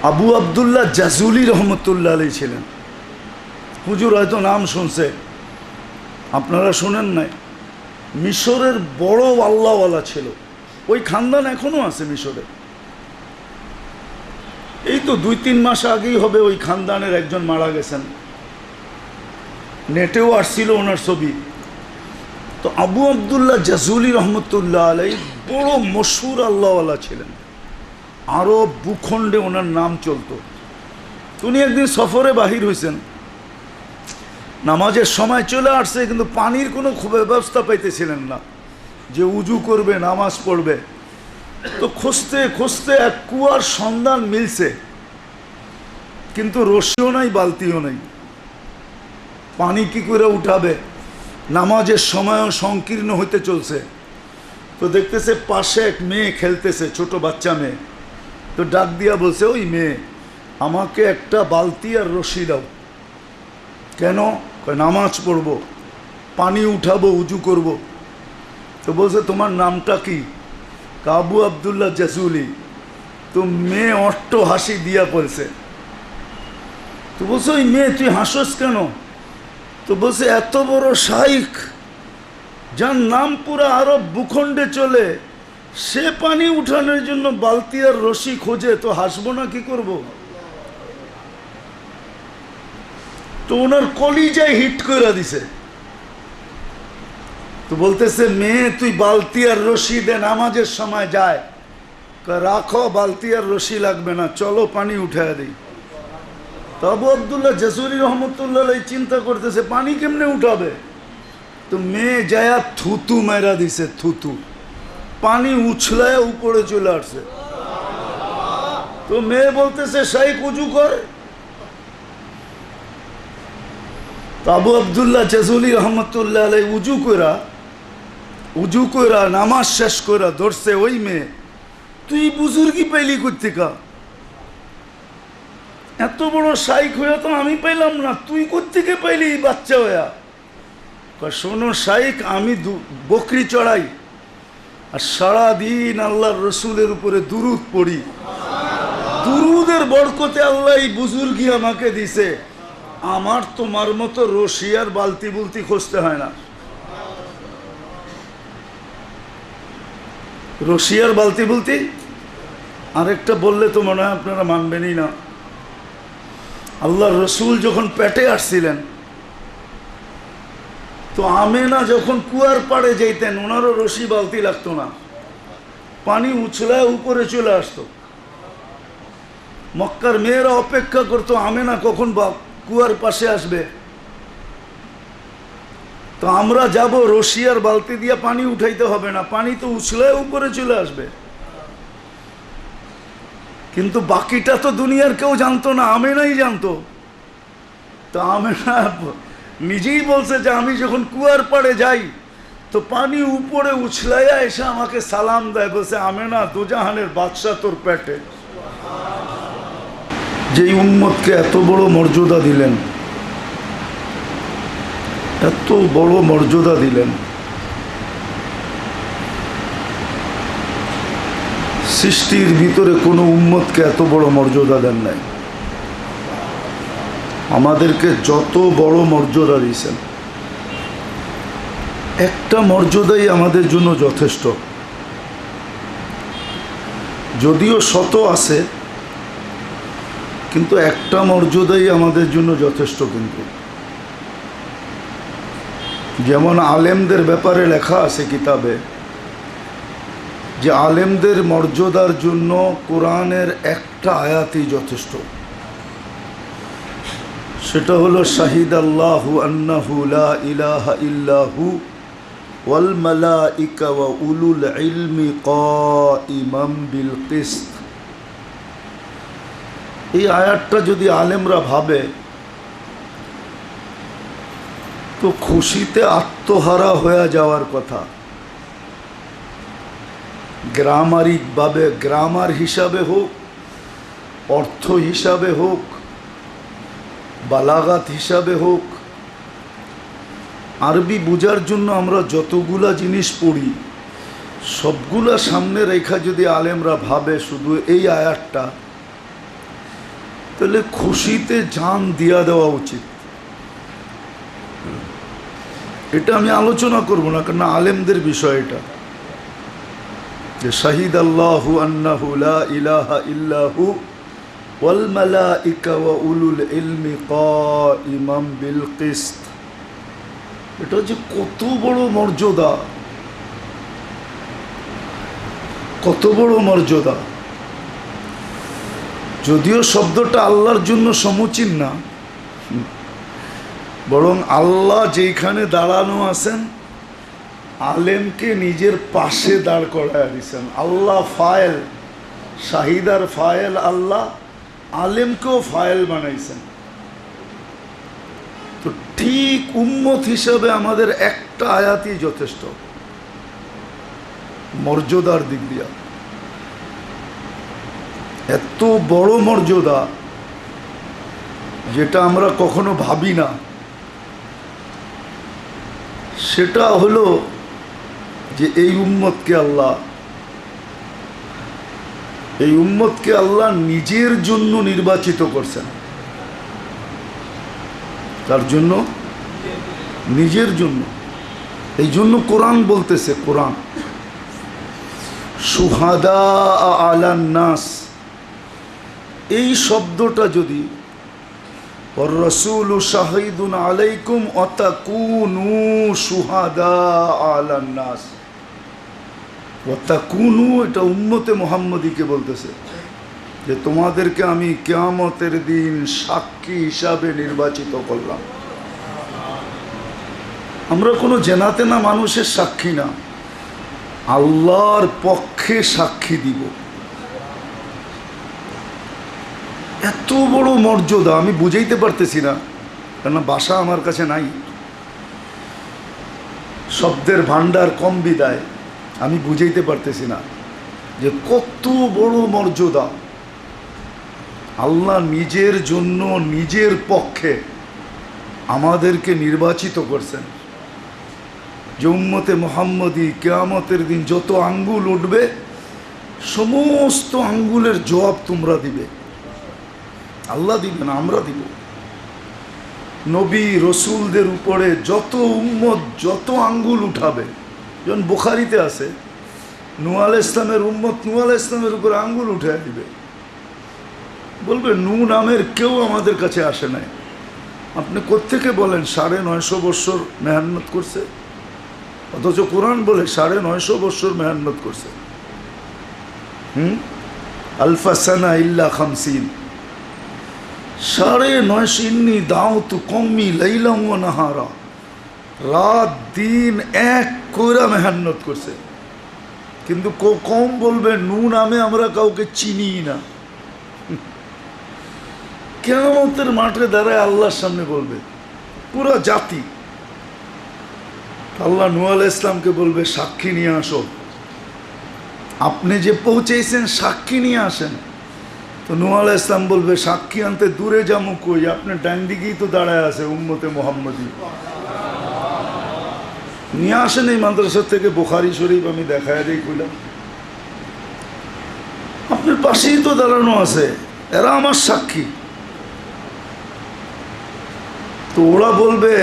আবু আবদুল্লাহ জাজুলি রহমতুল্লাহ আলাইহি ছিলেন। হুজুর হয়তো নাম শুনছে, আপনারা শোনেন নাই। মিশরের বড় আল্লাহওয়ালা ছিল। ওই খানদান এখনো আছে মিশরে। এই তো 2-3 মাস আগেই হবে ওই খানদানের একজন মারা গেছেন, নেটেও আসছিল ওনার ছবি। তো আবু আবদুল্লাহ জাজুলি রহমতুল্লাহ আলাইহি বড় মশহুর আল্লাহওয়ালা ছিলেন। আরব ভূখণ্ডে ওনার নাম চলতো। উনি একদিন সফরে বাহির হয়েছেন, নামাজের সময় চলে আসছে, কিন্তু পানির কোনো ব্যবস্থা পাইতেছিলেন না যে উজু করবে, নামাজ পড়বে। তো খুঁজতে খুঁজতে এক কুয়ার সন্ধান মিলছে, কিন্তু রশিও নাই, বালতিও নাই। পানি কি করে উঠাবে? নামাজের সময়ও সংকীর্ণ হইতে চলছে। তো দেখতেছে পাশে এক মেয়ে খেলতেছে, ছোট বাচ্চা মেয়ে। তো ডাক দিয়া বলছে, ওই মেয়ে, আমাকে একটা বালতি আর রশি দাও। কেন? নামাজ পড়বো, পানি উঠাবো, উজু করব। তো বলছে, তোমার নামটা কি? আবু আবদুল্লাহ জাজুলি। তো মেয়ে অট্ট হাসি দিয়া পড়ছে। তো বলছে, ওই মেয়ে তুই হাসস কেন? তো বলছে, এত বড় শাইখ যার নাম পুরো আরব ভূখণ্ডে চলে, সে পানি উঠানোর জন্য বালতি আর রশি খোঁজে, তো হাসবো না কি করব? তো ওনার কলিজায় হিট করে দিছে। তো বলতেছে, মেয়ে তুই বালতি আর রশি দে, নামাজের সময় যায়। রাখো, বালতি আর রশি লাগবে না, চলো পানি উঠায় দিই। তো আবু আবদুল্লাহ জাজুলি রহমতুল্লাহ চিন্তা করতেছে পানি কেমনে উঠাবে। তো মেয়ে যায়া থুতু মেরা দিছে, থুতু। পানি উছলায় উপরে চলে আসছে। তো মেয়ে বলতেছে, শাইখ উজু কর। তো আবু আবদুল্লাহ জাজুলি রহমতুল্লাহ আলাই উজু কইরা নামাজ শেষ কইরা ধরছে ওই মেয়ে, তুই বুজুর্গি পাইলি কোত্থেকা? এত বড় শাইখ হইয়া তো আমি পাইলাম না, তুই কোত্থেকে পাইলি বাচ্চা হইয়া? শোনো শাইখ, আমি বকরি চড়াই আর সারাদিন আল্লাহর রসুলের উপরে দুরুদ পড়ি। দুরুদের বরকতে আল্লাহ এই বুজুর্গি আমাকে দিছে। আমার তোমার মতো রশি আর বালতি বুলতি খুঁজতে হয় না। রশি আর বালতি বুলতি আরেকটা বললে তো মনে হয় আপনারা মানবেনই না। আল্লাহর রসুল যখন পেটে আসছিলেন, তো আমেনা যখন কুয়ার পাড়ে যেতেন, ওনারও রশি বালতি লাগতো না, পানি উছলায় উপরে চলে আসতো। মক্কার মেয়েরা অপেক্ষা করতো আমেনা কখন কুয়ার পাশে আসবে। তো আমরা যাব, রশি আর বালতি দিয়ে পানি উঠাইতে হবে না, পানি তো উছলায় উপরে চলে আসবে। কিন্তু বাকিটা তো দুনিয়ার কেউ জানতো না, আমেনাই জানতো। তো আমেনা নিজেই বলছে যে আমি যখন কুয়ার পাড়ে যাই, তো পানি উপরে উছলাইয়া এসে আমাকে সালাম দেয়, বলছে, আমেনা, দুজাহানের বাদশা তোর পেটে। যেই উম্মতকে এত বড় মর্যাদা দিলেন, এত বড় মর্যাদা দিলেন, সৃষ্টির ভিতরে কোনো উম্মতকে এত বড় মর্যাদা দেন নাই। আমাদেরকে যত বড় মর্যাদা দিয়েছেন, একটা মর্যাদাই আমাদের জন্য যথেষ্ট। যদিও শত আছে, কিন্তু একটা মর্যাদাই আমাদের জন্য যথেষ্ট। কিন্তু যেমন আলেমদের ব্যাপারে লেখা আছে কিতাবে, যে আলেমদের মর্যাদার জন্য কোরআনের একটা আয়াতই যথেষ্ট। সেটা হলো, শাহিদ আল্লাহু আন্নাহু লা ইলাহা ইল্লাহু ওয়াল মালাইকা ওয়া উলুল ইলমি কাইমান বিল কিসত। এই আয়াতটা যদি আলেমরা ভাবে, তো খুশিতে আত্মহারা হয়ে যাওয়ার কথা। গ্রামারিকভাবে, গ্রামার হিসাবে হোক, অর্থ হিসাবে হোক, বালাগাত হিসাবে হোক, আরবি বোঝার জন্য আমরা যতগুলা জিনিস পড়ি, সবগুলা সামনে রেখা যদি আলেমরা ভাবে শুধু এই আয়াতটা, তাহলে খুশিতে জান দিয়া দেওয়া উচিত। এটা আমি আলোচনা করব না, কারণ আলেমদের বিষয় এটা, যে শাহিদ আল্লাহু আন্নাহু লা ইলাহা ইল্লাহু ওয়াল মালাইকা ওয়া উলুল ইলমি কাইমাম বিল কিসত। এটা যে কত বড় মর্যাদা, কত বড় মর্যাদা। যদিও শব্দটা আল্লাহর জন্য সমুচীন না, বরং আল্লাহ যেখানে দাঁড়ানো আছেন আলেমকে নিজের পাশে দাঁড় করায় দিয়েছেন। আল্লাহ ফায়েল, শাহিদার ফায়েল আল্লাহ, আলেমকেও ফায়েল বানাইছেন। তো ঠিক উম্মত হিসাবে আমাদের একটা আয়াতই যথেষ্ট মর্যাদার দিক দিয়া। এত বড় মর্যাদা যেটা আমরা কখনো ভাবি না, সেটা হলো যে এই উম্মতকে আল্লাহ নিজের জন্য নির্বাচিত করছেন। তার জন্য, নিজের জন্য। এই জন্য কোরআন বলতেছে, কোরআন শুহাদা আলান নাস, এই শব্দটা যদি ওয়ার রাসূলু শাহিদুন আলাইকুম ওয়া তাকুনু শুহাদা আলান নাস, ওয়া তাকুনু, এটা উম্মতে মুহাম্মদীকে বলতেছে যে তোমাদেরকে আমি কিয়ামতের দিন সাক্ষী হিসাবে নির্বাচিত করলাম। আমরা কোনো জেনাতেনা মানুষের সাক্ষী না, আল্লাহর পক্ষে সাক্ষী দিব। এত বড় মর্যাদা আমি বুঝাইতে পারতেছি না, কেননা ভাষা আমার কাছে নাই, শব্দের ভান্ডার কম বিদায় আমি বুঝাইতে পারতেছি না যে কত বড় মর্যাদা। আল্লাহ নিজের জন্য, নিজের পক্ষে আমাদেরকে নির্বাচিত করছেন যে উম্মতে মুহাম্মদী কিয়ামতের দিন যত আঙ্গুল উঠবে সমস্ত আঙ্গুলের জবাব তোমরা দিবে। আল্লাহ দিবে না, আমরা দিব। নবী রসুলদের উপরে যত উম্মত যত আঙ্গুল উঠাবে, যেমন বুখারীতে আছে নূহ আলাইহিস ইসলামের উম্মত নূহ আলাইহিস ইসলামের উপরে আঙ্গুল উঠে দিবে, বলবে নূহ নামের কেউ আমাদের কাছে আসে নাই। আপনি কোত্থেকে বলেন 950 বৎসর মেহনত করছে, অথচ কোরআন বলে 950 বৎসর মেহনত করছে। আলফা সানা ইল্লা 50, 950 ইন্নী দাউতু কওমি লাইলাম ওয়া নাহারা, রাত দিন এক কইরা মেহনত করছে। কিন্তু কম বলবে নূহ নামে আমরা কাউকে চিনি না। কিয়ামতের মাঠে দাঁড়ায় আল্লাহর সামনে বলবে পুরো জাতি, আল্লাহ নূহ আলাইহিস ইসলামকে বলবে সাক্ষী নিয়ে আসো, আপনি যে পৌঁছেছেন সাক্ষী নিয়ে আসেন। তো নূহ আলাইহিস ইসলাম বলবে সাক্ষী আনতে দূরে যাবো কই, আপনার ডান দিকেই তো দাঁড়ায় আছে উম্মতে মুহাম্মদী, নিয়ে আসেন এই মাদ্রাসা থেকে বুখারী শরীফ আমি দেখায় দিই কইলাম, আপনার পাশেই তো দাঁড়ানো আছে, এরা আমার সাক্ষী। তো ওরা বলবে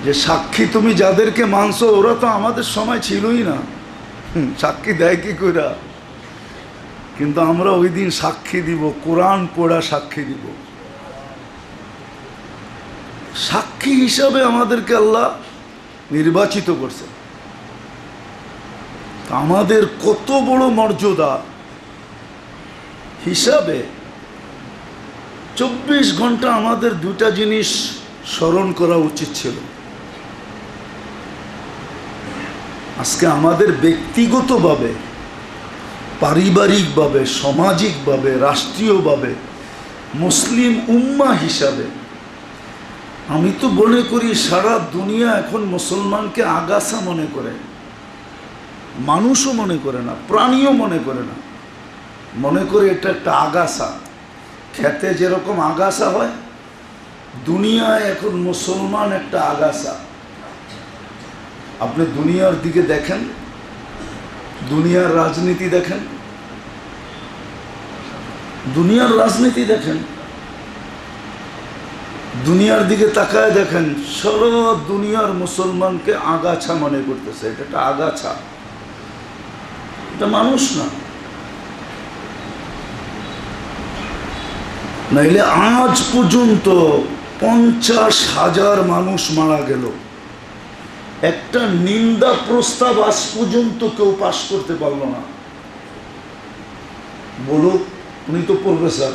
যে সাক্ষী তুমি যাদেরকে মানছো ওরা তো আমাদের সময় ছিলই না, সাক্ষী দেয় কি কইরা? কিন্তু আমরা ওই দিন সাক্ষী দিব, কোরআন পড়া সাক্ষী দিব। সাক্ষী হিসাবে আমাদেরকে আল্লাহ নির্বাচিত করছে। আমাদের কত বড় মর্যাদা হিসাবে 24 ঘন্টা আমাদের দুটা জিনিস স্মরণ করা উচিত ছিল। আজকে আমাদের ব্যক্তিগতভাবে, পারিবারিকভাবে, সামাজিকভাবে, রাষ্ট্রীয়ভাবে, মুসলিম উম্মাহ হিসাবে আমি তো মনে করি সারা দুনিয়া এখন মুসলমানকে আগাছা মনে করে, মানুষও মনে করে না, প্রাণীও মনে করে না, মনে করে এটা একটা আগাছা। খেতে যেরকম আগাছা হয়, দুনিয়ায় এখন মুসলমান একটা আগাছা। আপনি দুনিয়ার দিকে দেখেন, দুনিয়ার রাজনীতি দেখেন, দুনিয়ার রাজনীতি দেখেন, দুনিয়ার দিকে তাকায় দেখেন, সারা দুনিয়ার মুসলমানকে আগাছা মনে করতেছে। এটা একটা আগাছা, এটা মানুষ না। নাইলে আজ পর্যন্ত 50,000 মানুষ মারা গেল, একটা নিন্দা প্রস্তাব আজ পর্যন্ত কেউ পাশ করতে পারল না। বলুক, উনি তো প্রফেসর।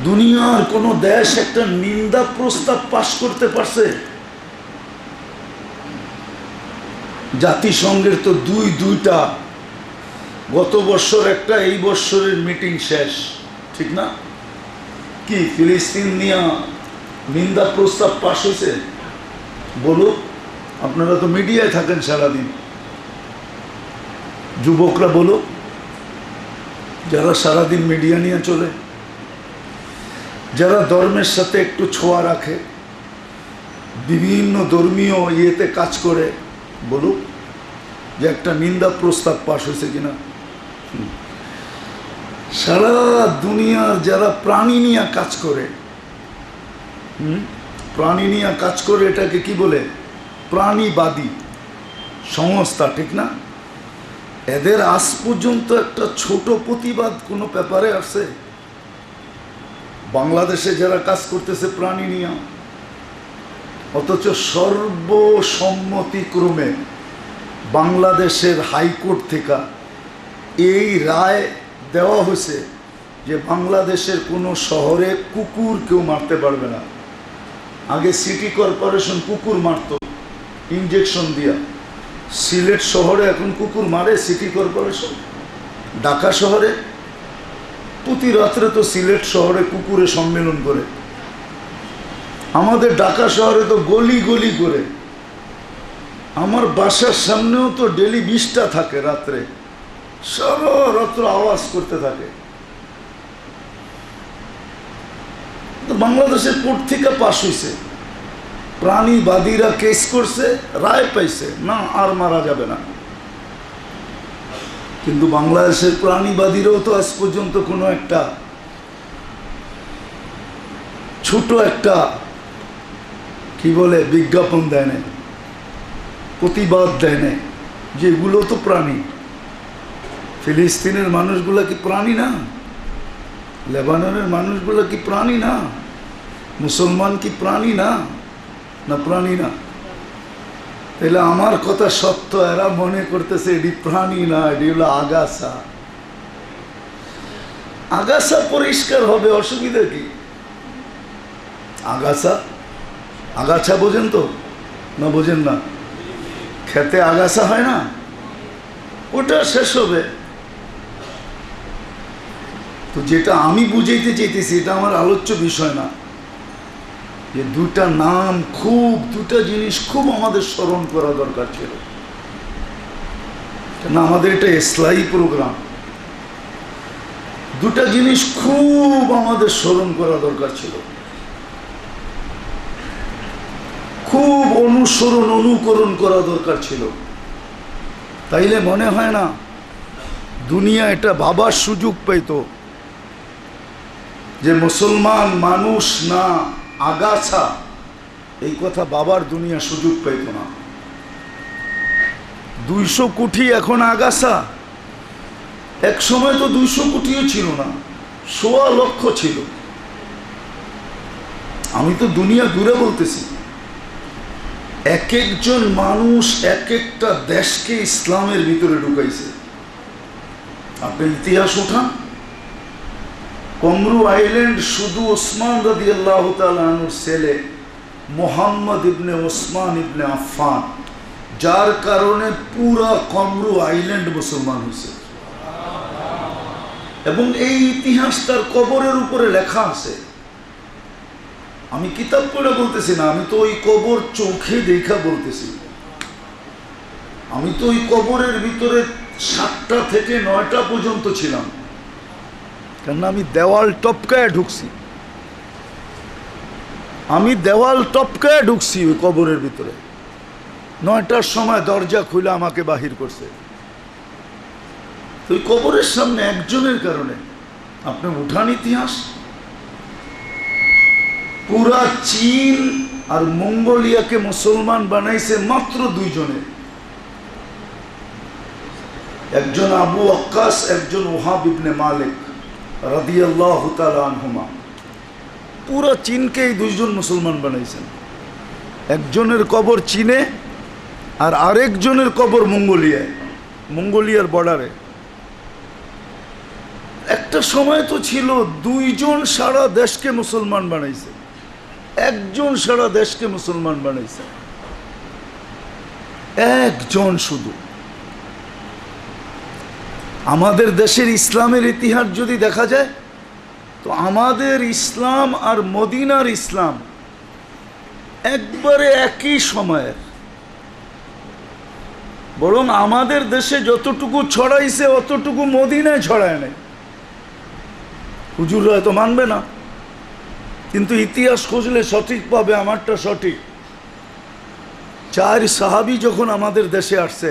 দুনিয়ার কোন দেশ একটা নিন্দা প্রস্তাব পাশ করতে পারছে? জাতিসংঘের তো দুইটা, গত বছর একটা, এই বছরের মিটিং শেষ, ঠিক না? কি ফিলিস্তিন নিয়ে নিন্দা প্রস্তাব পাশ হয়েছে? বলুক, আপনারা তো মিডিয়ায় থাকেন সারাদিন, যুবকরা বলুক, যারা সারাদিন মিডিয়া নিয়ে চলে, যারা ধর্মের সাথে একটু ছোঁয়া রাখে, বিভিন্ন ধর্মীয় ইয়েতে কাজ করে, বলুক যে একটা নিন্দা প্রস্তাব পাশ হয়েছে কিনা। সারা দুনিয়ার যারা প্রাণী নিয়ে কাজ করে, প্রাণী নিয়ে কাজ করে, এটাকে কি বলে? প্রাণীবাদী সংস্থা, ঠিক না? এদের আজ পর্যন্ত একটা ছোট প্রতিবাদ কোনো পেপারে আসছে? বাংলাদেশে যারা কাজ করতেছে প্রাণী নিয়ে, অথচ সর্বসম্মতিক্রমে বাংলাদেশের হাইকোর্ট থেকে এই রায় দেওয়া হয়েছে যে বাংলাদেশের কোনো শহরে কুকুর কেউ মারতে পারবে না। আগে সিটি কর্পোরেশন কুকুর মারত ইনজেকশন দিয়া, সিলেট শহরে এখন কুকুর মারে সিটি কর্পোরেশন। ঢাকা শহরে প্রতি রাত্রে তো সিলেট শহরে কুকুরে সম্মেলন করে। আমাদের ঢাকা শহরে তো গলি গলি করে, আমার বাসার সামনেও তো ডেলি 20টা থাকে রাত্রে, সারা রাত্র আওয়াজ করতে থাকে। বাংলাদেশের কোর্ট থেকে পাশ হয়েছে, প্রাণীবাদীরা কেস করছে, রায় পাইছে, না আর মারা যাবে না। কিন্তু বাংলাদেশের প্রাণীবাদীরাও তো আজ পর্যন্ত কোনো একটা ছোট একটা কি বলে বিজ্ঞাপন দেয় না, প্রতিবাদ দেয় না, যেগুলো তো প্রাণী। ফিলিস্তিনের মানুষগুলা কি প্রাণী না? লেবাননের মানুষগুলা কি প্রাণী না? মুসলমান কি প্রাণী না? না প্রাণী না? তাহলে আমার কথা সত্য, এরা মনে করতেছে এটি প্রাণী না, এটি হলো আগাছা। আগাছা পরিষ্কার হবে, অসুবিধা কি? আগাছা, আগাছা বোঝেন তো না? বোঝেন না? খেতে আগাছা হয় না, ওটা শেষ হবে। তো যেটা আমি বুঝাইতে চাইতেছি, এটা আমার আলোচ্য বিষয় না, যে দুটা নাম খুব, দুটা জিনিস খুব আমাদের স্মরণ করা দরকার ছিল। না, আমাদের এটা ইসলাহি প্রোগ্রাম, দুটা জিনিস খুব আমাদের স্মরণ করা দরকার ছিল, খুব অনুকরণ করা দরকার ছিল। তাইলে মনে হয় না দুনিয়া এটা ভাবার সুযোগ পাইত যে মুসলমান মানুষ না আগাছা, এই কথা বাবার দুনিয়া সুযোগ পাইত না। 200 কোটি এখন আগাছা, এক সময় তো 200 কোটিও ছিল না, 1.25 লক্ষ ছিল। আমি তো দুনিয়া ঘুরে বলতেছি, এক একজন মানুষ এক একটা দেশকে ইসলামের ভিতরে ঢুকাইছে। আপনি ইতিহাস উঠান, কমরু আইল্যান্ড শুধু ওসমান রাদিয়াল্লাহু তাআলা আনহুর ছেলে মোহাম্মদ ইবনে ওসমান ইবনে আফফান, যার কারণে পুরা কমরু আইল্যান্ড মুসলমান হয়েছে। এবং এই ইতিহাস তার কবরের উপরে লেখা আছে। আমি কিতাব পড়ে বলতেছি না, আমি তো ওই কবর চোখে দেখা বলতেছি। আমি তো ওই কবরের ভিতরে 7টা থেকে 9টা পর্যন্ত ছিলাম, কেননা আমি দেওয়াল টপকায় ঢুকছি। আমি দেওয়াল টপকায় ঢুকছি ওই কবরের ভিতরে। 9টার সময় দরজা খুলে আমাকে বাহির করছে। তো ওই কবরের সামনে একজনের কারণে আপনি উঠান ইতিহাস, পুরা চীন আর মঙ্গোলিয়াকে মুসলমান বানাইছে মাত্র দুইজনে, একজন আবু ওয়াক্কাস, একজন ওহাব ইবনে মালিক রাদিয়াল্লাহু তাআলা আনহুমা। পুরা চীনকে এই দুইজন মুসলমান বানাইছেন। একজনের কবর চীনে আর আরেকজনের কবর মঙ্গোলিয়ায়, মঙ্গোলিয়ার বর্ডারে। একটা সময় তো ছিল দুইজন সারা দেশকে মুসলমান বানাইছে, একজন সারা দেশকে মুসলমান বানাইছে, একজন শুধু। আমাদের দেশের ইসলামের ইতিহাস যদি দেখা যায় তো আমাদের ইসলাম আর মদিনার ইসলাম একবারে একই সময়ের, বরং আমাদের দেশে যতটুকু ছড়াইছে অতটুকু মদিনায় ছড়ায় নাই। হুজুররা হয়তো মানবে না, কিন্তু ইতিহাস খুঁজলে সঠিক পাবে, আমারটা সঠিক। 4 সাহাবী যখন আমাদের দেশে আসছে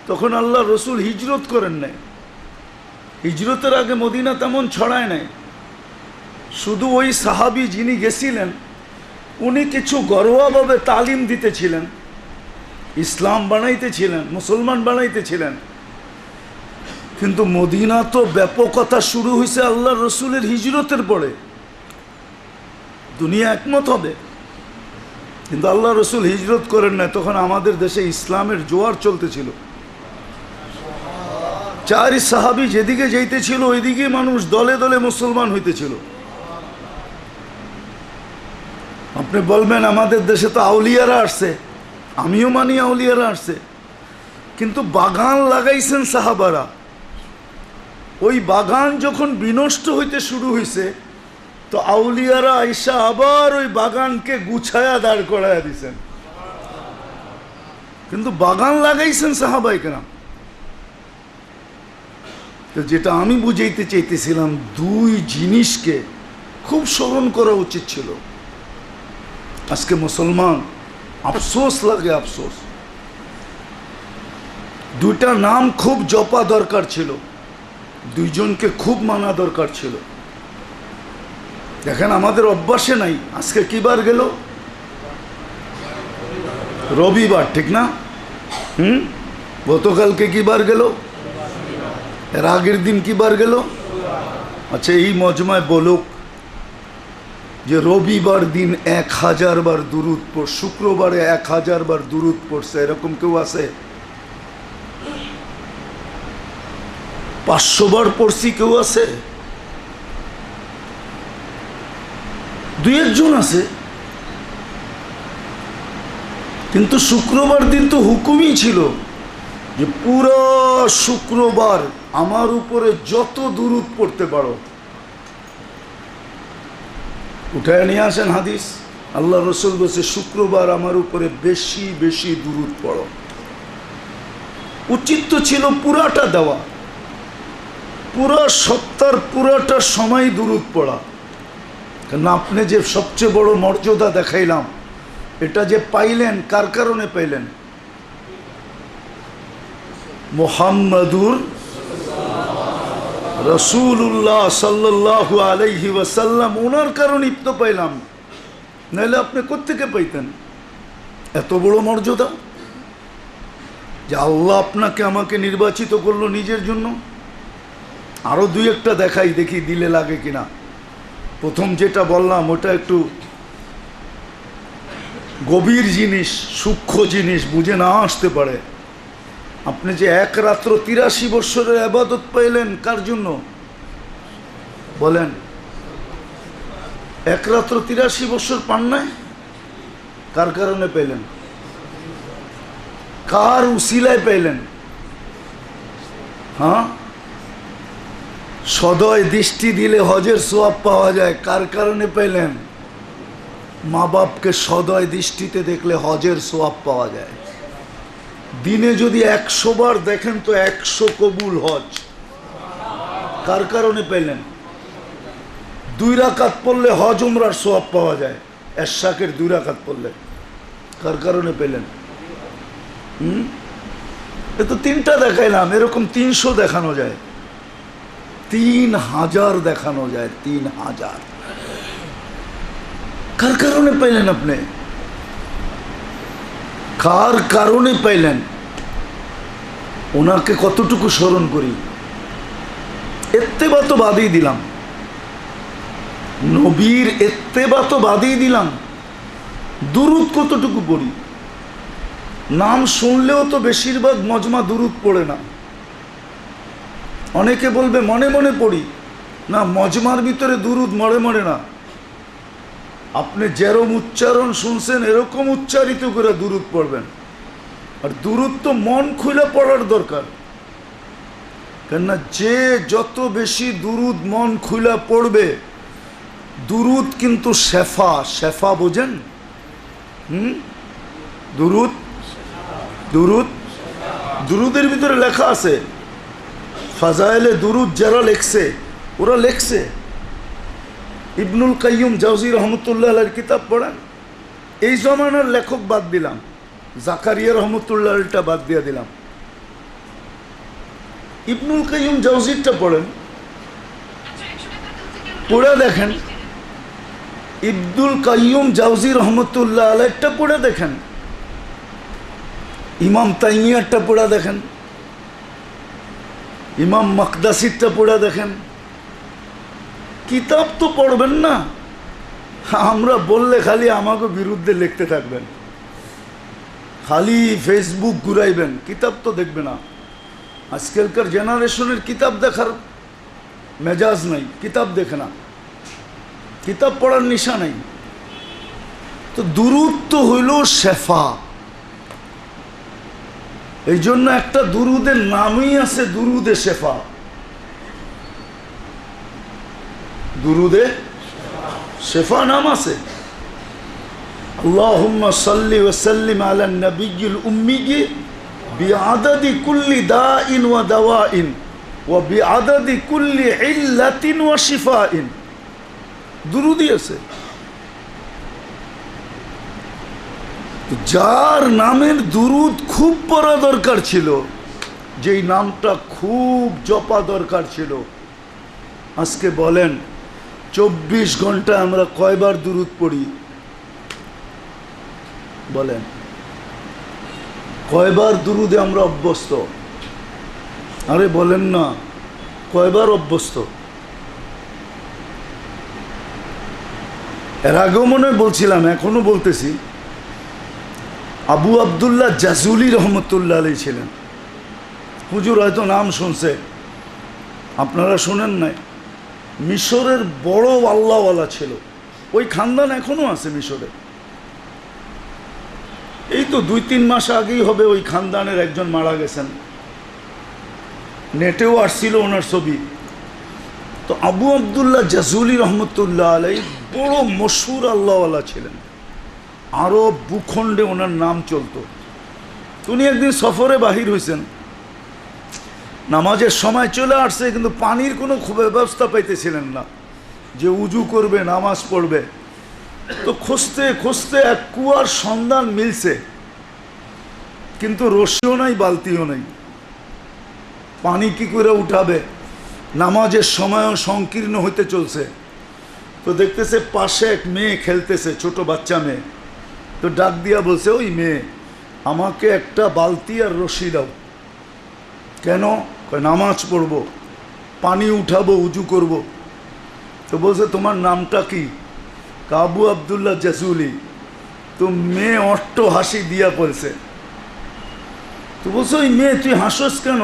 তখন আল্লাহ রসুল হিজরত করেন নাই। হিজরতের আগে মদিনা তেমন ছড়ায় নাই। শুধু ওই সাহাবী যিনি গেছিলেন উনি কিছু ঘরোয়াভাবে তালিম দিতেছিলেন, ইসলাম বানাইতেছিলেন, মুসলমান বানাইতেছিলেন। কিন্তু মদিনা তো ব্যাপকতা শুরু হয়েছে আল্লাহ রসুলের হিজরতের পরে। দুনিয়া একমত হবে, কিন্তু আল্লাহ রসুল হিজরত করেন না, তখন আমাদের দেশে ইসলামের জোয়ার চলতেছিল। 4 সাহাবী যেদিকে যাইতেছিল ওইদিকে মানুষ দলে দলে মুসলমান হইতেছিল। আপনি বলবেন আমাদের দেশে তো আউলিয়ারা আসছে, আমিও মানি আউলিয়ারা আসছে, কিন্তু বাগান লাগাইছেন সাহাবারা। ওই বাগান যখন বিনষ্ট হইতে শুরু হয়েছে তো আউলিয়ারা আইসা আবার ওই বাগানকে গুছায়া দাঁড় করাইয়া দিছেন। কিন্তু বাগান লাগাইছেন সাহাবায়ে কেরাম। তো যেটা আমি বুঝাইতে চাইতেছিলাম, দুই জিনিসকে খুব স্মরণ করা উচিত ছিল। আজকে মুসলমান আফসোস লাগে, আফসোস। দুইটা নাম খুব জপা দরকার ছিল, দুইজনকে খুব মানা দরকার ছিল। দেখেন আমাদের অভ্যাসে নাই। আজকে কি বার গেল? রবিবার, ঠিক না? গতকালকে কি বার গেল? এর আগের দিন কি বার গেল? আচ্ছা, এই মজমায় বলুক যে রবিবার দিন 1000 বার দুরূদ পড়, শুক্রবারে 1000 বার দুরূদ পড়ছে, এরকম কেউ আছে? 500 বার পড়ছি কেউ আছে? 2-1 জন আছে। কিন্তু শুক্রবার দিন তো হুকুমই ছিল যে পুরো শুক্রবার আমার উপরে যত দুরূদ পড়তে পারো। উঠায় নিয়ে আসেন হাদিস, আল্লাহ রসুল বলছে শুক্রবার আমার উপরে বেশি বেশি দুরূদ পড়ো। উচিত তো ছিল পুরাটা দেওয়া, পুরো সপ্তাহ পুরাটা সময় দুরূদ পড়া। কারণ আপনি যে সবচেয়ে বড় মর্যাদা দেখাইলাম, এটা যে পাইলেন কার কারণে পাইলেন? মুহাম্মাদুর রাসূলুল্লাহ সাল্লাল্লাহু আলাইহি ওয়াসাল্লাম, ওনার কারণে তো পাইলাম, নাহলে আপনি কোত্থেকে পাইতেন এত বড় মর্যাদা? যে আল্লাহ আপনাকে আমাকে নির্বাচিত করলো নিজের জন্য। আরো 2-1টা দেখাই, দেখি দিলে লাগে কিনা। প্রথম যেটা বললাম ওটা একটু গভীর জিনিস, সূক্ষ্ম জিনিস, বুঝে না আসতে পারে। আপনি যে 1 রাত্র 83 বৎসরের ইবাদত পাইলেন, কার জন্য বলেন? 1 রাত্র 83 বৎসর পান নাই, কার কারণে পেলেন? কার উসিলায় পেলেন? হ্যাঁ, সদয় দৃষ্টি দিলে হজের সওয়াব পাওয়া যায়, কার কারণে পেলেন? মা বাপকে সদয় দৃষ্টিতে দেখলে হজের সওয়াব পাওয়া যায়। দিনে যদি 100 বার দেখেন তো 100 কবুল হজ, কার কারণে পেলেন? 2 রাকাত পড়লে হজ উমরার সওয়াব পাওয়া যায়, এশাকের 2 রাকাত পড়লে, কার কারণে পেলেন? এ তো 3টা দেখাইলাম, এরকম 300 দেখানো যায়, 3000 দেখানো যায়, 3000। কার কারণে পাইলেন আপনি? কার কারণে পাইলেন? ওনাকে কতটুকু স্মরণ করি? ইত্তেবা তো বাদই দিলাম, নবীর ইত্তেবা তো বাদই দিলাম, দুরুদ কতটুকু পড়ি? নাম শুনলেও তো বেশিরভাগ মজমা দুরুদ পড়ে না। অনেকে বলবে মনে মনে পড়ি, না, মজমার ভিতরে দুরুদ মরে মরে না। আপনি যেরকম উচ্চারণ শুনছেন এরকম উচ্চারিত করে দুরুদ পড়বেন। আর দুরুদ তো মন খুলে পড়ার দরকার, কেননা যে যত বেশি দুরুদ মন খুলে পড়বে, দুরুদ কিন্তু শেফা। শেফা বোঝেন? দুরুদ, দুরুদ, দুরুদের ভিতরে লেখা আছে, ফাজাইলে দুরুদ যারা লেখছে, ওরা লেখছে। ইবনুল কাইয়ুম জাওজি রহমতুল্লাহ আলাইহির কিতাব পড়েন। এই জমানার লেখক বাদ দিলাম, জাকারিয়া রহমতুল্লাহ আলাইহিটা বাদ দিয়ে দিলাম। ইবনুল কাইয়ুম জাওজিরটা পড়েন, পড়ে দেখেন। ইবনুল কাইয়ুম জাওজি রহমতুল্লাহ আলাইহিটা পড়ে দেখেন। ইমাম তাইমিয়ারটা পড়ে দেখেন, ইমাম মাকদাসিরটা পড়ে দেখেন। কিতাব তো পড়বেন না, আমরা বললে খালি আমাকে বিরুদ্ধে লিখতে থাকবেন, খালি ফেসবুক ঘুরাইবেন, কিতাব তো দেখবে না। আজকালকার জেনারেশনের কিতাব দেখার মেজাজ নাই, কিতাব দেখে না, কিতাব পড়ার নিশা নাই। তো দুরুদ তো হইল শেফা। এই জন্য একটা দুরুদের নামই আছে দুরুদে শেফা। দুরুদে শেফা নাম আছে। আল্লাহুম্মা সাল্লি ওয়া সাল্লিম আলা নবিয়্যিল উম্মি বিআদাদি কুল্লি দাইন ওয়া দাওয়াইন ওয়া বিআদাদি কুল্লি ইল্লাতিন ওয়া শিফাইন। দুরুদই আছে। যার নামের দুরুদ খুব পড়া দরকার ছিল, যেই নামটা খুব জপা দরকার ছিল, আজকে বলেন 24 ঘন্টা আমরা কয়বার দুরুদ পড়ি? বলেন কয়বার দুরুদে আমরা অভ্যস্ত? আরে বলেন না, কয়বার অভ্যস্ত? এর আগেও মনে হয় বলছিলাম, এখনো বলতেছি। আবু আবদুল্লাহ জাজুলি রহমতুল্লাহ আলাইহি ছিলেন। হুজুর হয়তো নাম শুনছে, আপনারা শোনেন নাই। মিশরের বড় আল্লাহওয়ালা ছিল, ওই খানদান এখনো আছে মিশরে। এই তো 2-3 মাস আগেই হবে ওই খানদানের একজন মারা গেছেন, নেটেও আসছিল ওনার ছবি। তো আবু আবদুল্লাহ জাজুলি রহমতুল্লাহ আলাইহি বড় মশহুর আল্লাহওয়ালা ছিলেন, আরব ভূখণ্ডে ওনার নাম চলত। উনি একদিন সফরে বাহির হয়েছেন, নামাজের সময় চলে আসছে, কিন্তু পানির কোনো ব্যবস্থা পাইতেছিলেন না যে উজু করবে, নামাজ পড়বে। তো খুঁজতে খুঁজতে এক কুয়ার সন্ধান মিলছে, কিন্তু রশিও নাই, বালতিও নেই। পানি কি করে উঠাবে? নামাজের সময়ও সংকীর্ণ হইতে চলছে। তো দেখতেছে পাশে এক মেয়ে খেলতেছে, ছোট বাচ্চা মেয়ে। তো ডাক দিয়া বলছে, ওই মেয়ে, আমাকে একটা বালতি আর রশি দাও। কেন? নামাজ পড়বো, পানি উঠাবো, উজু করব। তো বলছে, তোমার নামটা কি? আবু আবদুল্লাহ জাজুলি। তো মেয়ে অট্ট হাসি দিয়া বলছে। তো বলছে, ওই মেয়ে তুই হাসোস কেন?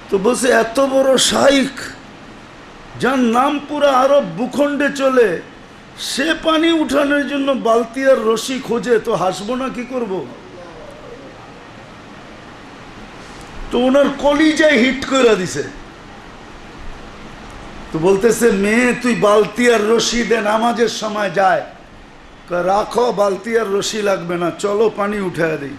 তো বলছে, এত বড় শাইখ, যার নাম পুরা আরব ভূখণ্ডে চলে, সে পানি উঠানোর জন্য বালতি আর রশি খোঁজে, তো হাসবো না কি করব? তো ওনার কলিজায় হিট করে দিছে। তো বলতেছে, মেয়ে তুই বালতি আর রশি দে, নামাজের সময় যায়। রাখো, বালতি আর রশি লাগবে না, চলো পানি উঠায় দিই।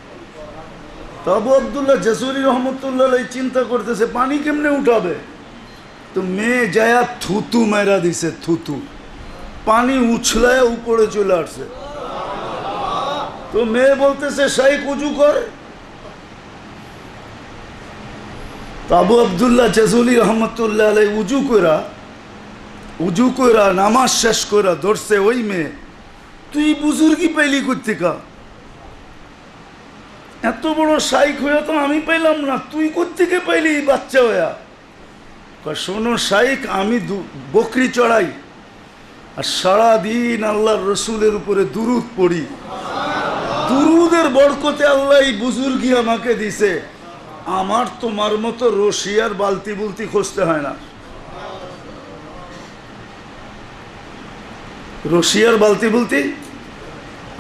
তো আবু আবদুল্লাহ জাজুলি রহমতুল্লাহ আলাইহি চিন্তা করতেছে, পানি কেমনে উঠাবে? তো মেয়ে যায়া থুতু মেরা দিছে, থুতু, পানি উছলায় উপরে চলে আসছে। তো মেয়ে বলতেছে, শাইখ উজু কর। তো আবু আবদুল্লাহ জাজুলি রহমতুল্লাহ আলাই উজু কইরা নামাজ শেষ কইরা ধরছে ওই মেয়ে, তুই বুজুর্গি পাইলি কোত্থেকা? এত বড় শাইখ হইয়া তো আমি পাইলাম না, তুই কোত্থেকে পাইলি বাচ্চা হইয়া? শোনো শাইখ, আমি বকরি চড়াই আর সারাদিন আল্লাহর রসুলের উপরে দুরুদ পড়ি, দুরুদের বরকতে আল্লাহ এই বুজুর্গি আমাকে দিছে। আমার তোমার মতো রশিয়ার বালতি বুলতি খুঁজতে হয় না। রশিয়ার বালতি বুলতি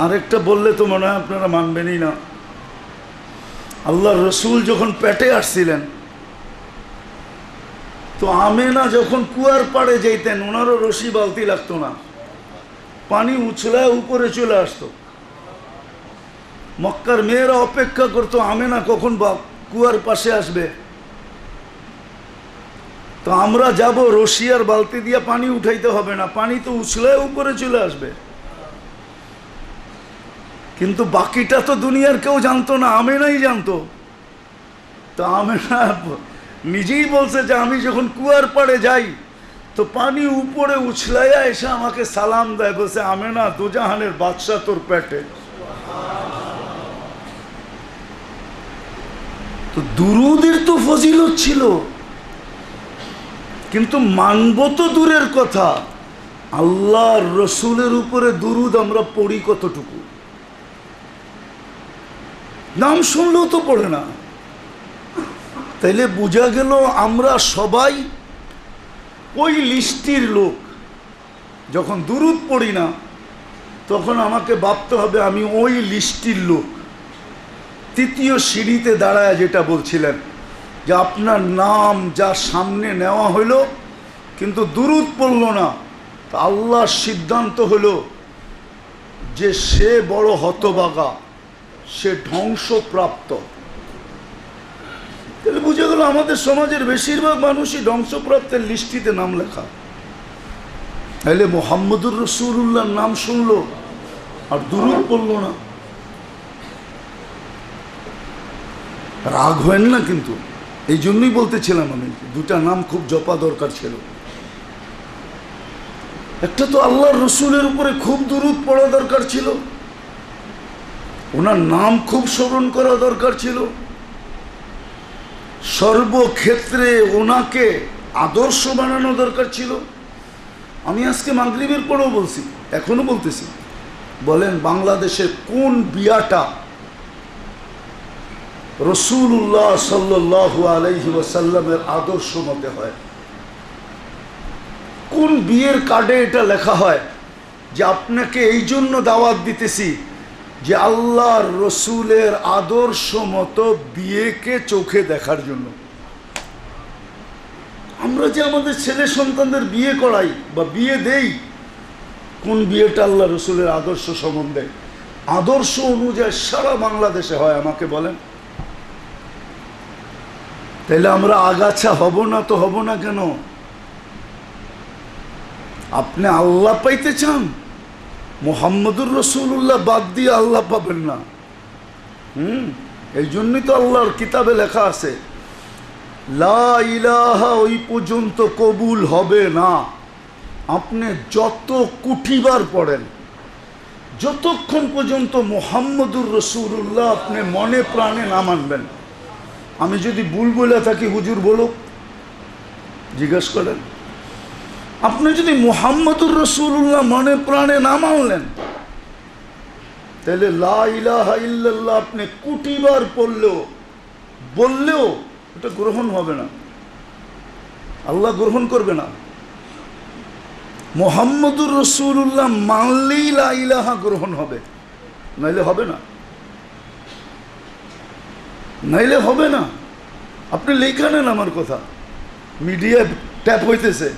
আরেকটা বললে তো মনে হয় আপনারা মানবেনই না। আল্লাহর রসুল যখন পেটে আসছিলেন, তো আমেনা যখন কুয়ার পাড়ে যেতেন, ওনারও রশি বালতি লাগতো না, পানি উছলায় উপরে চলে আসতো। মক্কার মেয়েরা অপেক্ষা করতো আমেনা কখন কুয়ার পাশে আসবে, তো আমরা যাব, রশিয়ার বালতি দিয়ে পানি উঠাইতে হবে না, পানি তো উছলায় উপরে চলে আসবে। কিন্তু বাকিটা তো দুনিয়ার কেউ জানতো না, আমেনাই জানতো। তো আমেনা নিজেই বলছে যে আমি যখন কুয়ার পাড়ে যাই তো পানি উপরে উছলাইয়া এসে আমাকে সালাম দেয়, বলছে আমেনা দুজাহানের বাদশা তোর পেটে। তো দুরুদের তো ফজিলত ছিল, কিন্তু মানব তো দূরের কথা, আল্লাহর রসুলের উপরে দুরুদ আমরা পড়ি কতটুকু? নাম শুনলেও তো পড়ে না। তাইলে বোঝা গেল আমরা সবাই ওই লিস্টির লোক। যখন দুরুদ পড়ি না তখন আমাকে ভাবতে হবে আমি ওই লিস্টির লোক। তৃতীয় সিঁড়িতে দাঁড়ায় যেটা বলছিলেন যে আপনার নাম যা সামনে নেওয়া হইল কিন্তু দুরুদ পড়ল না, তা আল্লাহর সিদ্ধান্ত হলো যে সে বড় হতভাগা, সে ধ্বংসপ্রাপ্ত। তাহলে বুঝে গেল আমাদের সমাজের বেশিরভাগ মানুষই ধ্বংসপ্রাপ্তের লিস্টিতে নাম লেখা। তাহলে মুহাম্মদুর রাসূলুল্লাহর নাম শুনলো আর দুরূদ পড়লো না। রাগ হয় না, কিন্তু এই জন্যই বলতেছিলাম আমি দুটা নাম খুব জপা দরকার ছিল। একটা তো আল্লাহর রসুলের উপরে খুব দুরূদ পড়া দরকার ছিল, ওনার নাম খুব স্মরণ করা দরকার ছিল, সর্বক্ষেত্রে ওনাকে আদর্শ বানানো দরকার ছিল। আমি আজকে মাগরিবের পরেও বলছি, এখনো বলতেছি, বলেন বাংলাদেশের কোন বিয়াটা রাসূলুল্লাহ সাল্লাল্লাহু আলাইহি ওয়াসাল্লামের আদর্শ মতে হয়? কোন বিয়ের কার্ডে এটা লেখা হয় যে আপনাকে এই জন্য দাওয়াত দিতেছি যে আল্লাহর রসুলের আদর্শ মতো বিয়েকে চোখে দেখার জন্য? আমরা যে আমাদের ছেলে সন্তানদের বিয়ে করাই বা বিয়ে দেই, কোন বিয়েটা আল্লাহ রসুলের আদর্শ সম্বন্ধে, আদর্শ অনুযায়ী সারা বাংলাদেশে হয়? আমাকে বলেন। তাইলে আমরা আগাছা হব না তো হব না কেন? আপনি আল্লাহ পাইতে চান, মুহাম্মদুর রাসূলুল্লাহ বাদ দিয়ে আল্লাহ পাবেন না। এই জন্যই তো আল্লাহর কিতাবে লেখা আছে লা ইলাহা ওই পর্যন্ত কবুল হবে না। আপনি যত কুঠিবার পড়েন, যতক্ষণ পর্যন্ত মুহাম্মদুর রাসূলুল্লাহ আপনি মনে প্রাণে না মানবেন। আমি যদি ভুল বলে থাকি হুজুর বলো, জিজ্ঞেস করেন। আপনি যদি মুহাম্মদুর রাসূলুল্লাহ মনে প্রাণে না মানলেন, তাহলে লা ইলাহা ইল্লাল্লাহ আপনি কোটিবার বললেও এটা গ্রহণ হবে না, আল্লাহ গ্রহণ করবে না। মুহাম্মদুর রাসূলুল্লাহ মানলেই লা ইলাহা গ্রহণ হবে, নাইলে হবে না, নাইলে হবে না। আপনি লেখা নেন আমার কথা, মিডিয়া ট্যাপ হইতেছে।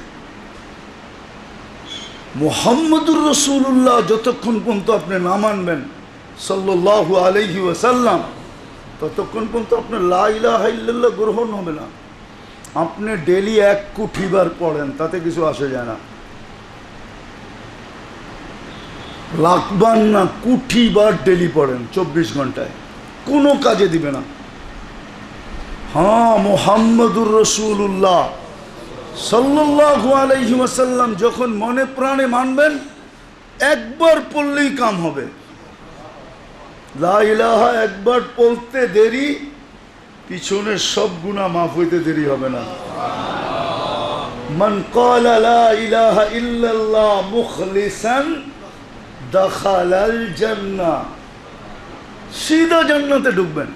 মুহাম্মদুর রাসূলুল্লাহ যতক্ষণ পর্যন্ত আপনি না মানবেন সাল্লাল্লাহু আলাইহি ওয়াসাল্লাম, ততক্ষণ পর্যন্ত আপনার লা ইলাহা ইল্লাল্লাহ গ্রহণ হবে না। আপনি ডেলি 1 কোটিবার পড়েন, তাতে কিছু আসে যায় না। লাখবার না, কোটিবার ডেলি পড়েন 24 ঘন্টায়, কোনো কাজে দিবে না। হ্যাঁ, মুহাম্মদুর রাসূলুল্লাহ সাল্লাল্লাহু আলাইহি ওয়াসাল্লাম যখন মনে প্রাণে মানবেন, একবার পড়লেই কাম হবে। লা ইলাহা একবার পড়তে দেরি, পিছনের সব গুনাহ মাফ হইতে দেরি হবে না। মান ক্বালা লা ইলাহা ইল্লাল্লাহ মুখলিসান দাখালাল জান্নাহ, সিধা জান্নাতে ঢুকবেন।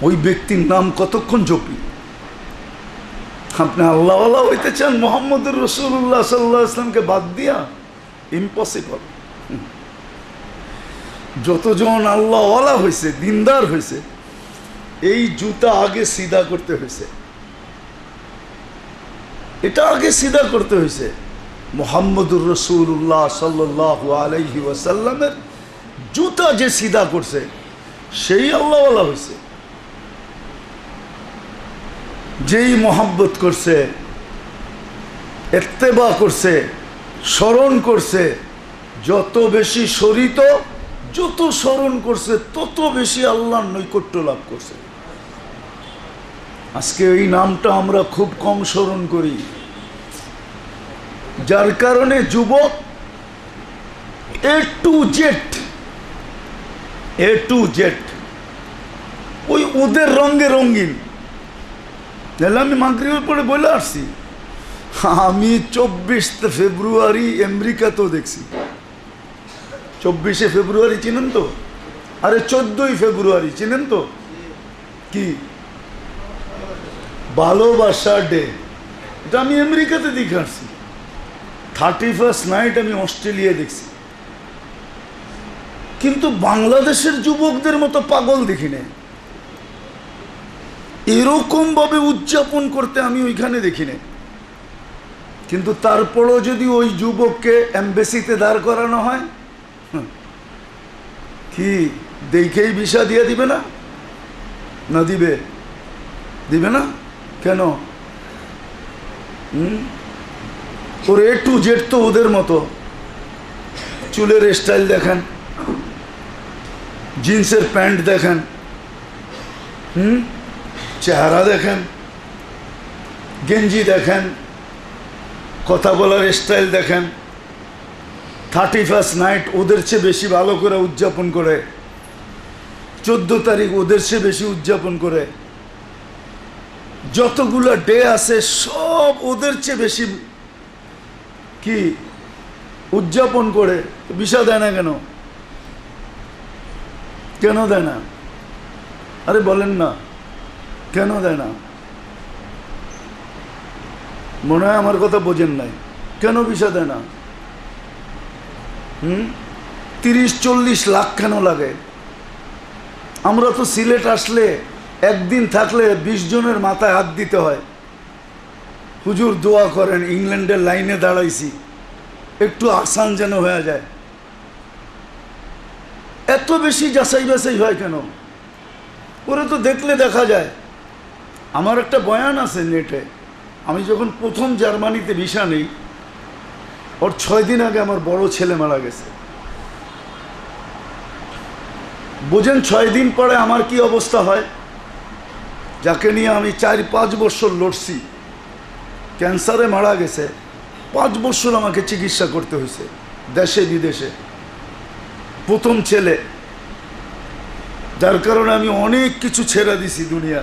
ওই ব্যক্তির নাম কতক্ষণ জপি? আপনি আল্লাহওয়ালা হইতে চান মুহাম্মদুর রাসূলুল্লাহ সাল্লাল্লাহু আলাইহি ওয়াসাল্লামকে বাদ দিয়া? ইম্পসিবল। যতজন আল্লাহওয়ালা হয়েছে, দিনদার হয়েছে, এই জুতা আগে সিধা করতে হয়েছে, এটা আগে সিধা করতে হয়েছে। মুহাম্মদুর রাসূলুল্লাহ সাল্লাল্লাহু আলাইহি ওয়াসাল্লামের জুতা যে সিধা করছে, সেই আল্লাহওয়ালা হয়েছে। যেই মোহাব্বত করছে, ইত্তেবা করছে, স্মরণ করছে, যত বেশি শরীত, যত স্মরণ করছে, তত বেশি আল্লাহর নৈকট্য লাভ করছে। আজকে এই নামটা আমরা খুব কম স্মরণ করি, যার কারণে যুবক এ টু জেড ওই ওদের রঙে রঙিন। আমি মাগরিবের পরে বলে আসছি, আমি 24 ফেব্রুয়ারি আমেরিকাতেও দেখছি। 24শে ফেব্রুয়ারি চিনেন তো? আরে 14ই ফেব্রুয়ারি চিনেন তো? কি ভালোবাসা ডে, এটা আমি আমেরিকাতে দেখে আসছি। 31st নাইট আমি অস্ট্রেলিয়া দেখছি। কিন্তু বাংলাদেশের যুবকদের মতো পাগল দেখি না, এরকম ভাবে উদযাপন করতে আমি ওইখানে দেখি না। কিন্তু তারপরও যদি ওই যুবককে এমবেসিতে দাঁড় করানো হয়, কি দেখেই ভিসা দিয়ে দিবে না? না দিবে? দিবে না কেন? ওর এ টু জেড তো ওদের মতো। চুলের স্টাইল দেখেন, জিন্সের প্যান্ট দেখেন, চেহারা দেখেন, গেঞ্জি দেখেন, কথা বলার স্টাইল দেখেন। 31st নাইট ওদের চেয়ে বেশি ভালো করে উদযাপন করে, 14 তারিখ ওদের চেয়ে বেশি উদযাপন করে, যতগুলো ডে আছে সব ওদের চেয়ে বেশি কি উদযাপন করে। ভিসা দেয় না কেন? কেন দেয় না? আরে বলেন না, কেন দেয় না? মনে হয় আমার কথা বোঝেন নাই। কেন ভিসা দেয় না? 30-40 লাখ কেন লাগে? আমরা তো সিলেট আসলে একদিন থাকলে 20 জনের মাথায় হাত দিতে হয়। হুজুর দোয়া করেন, ইংল্যান্ডের লাইনে দাঁড়াইছি, একটু আসান যেন হয়ে যায়। এত বেশি যাচাই বাছাই হয় কেন? ওরা তো দেখলে দেখা যায়। আমার একটা বয়ান আছে নেটে, আমি যখন প্রথম জার্মানিতে ভিসা নেই, ওর 6 দিন আগে আমার বড় ছেলে মারা গেছে। বোঝেন 6 দিন পরে আমার কি অবস্থা হয়? যাকে নিয়ে আমি 4-5 বছর লড়ছি, ক্যান্সারে মারা গেছে। 5 বছর আমাকে চিকিৎসা করতে হয়েছে দেশে বিদেশে। প্রথম ছেলে, যার কারণে আমি অনেক কিছু ছেড়ে দিছি দুনিয়া।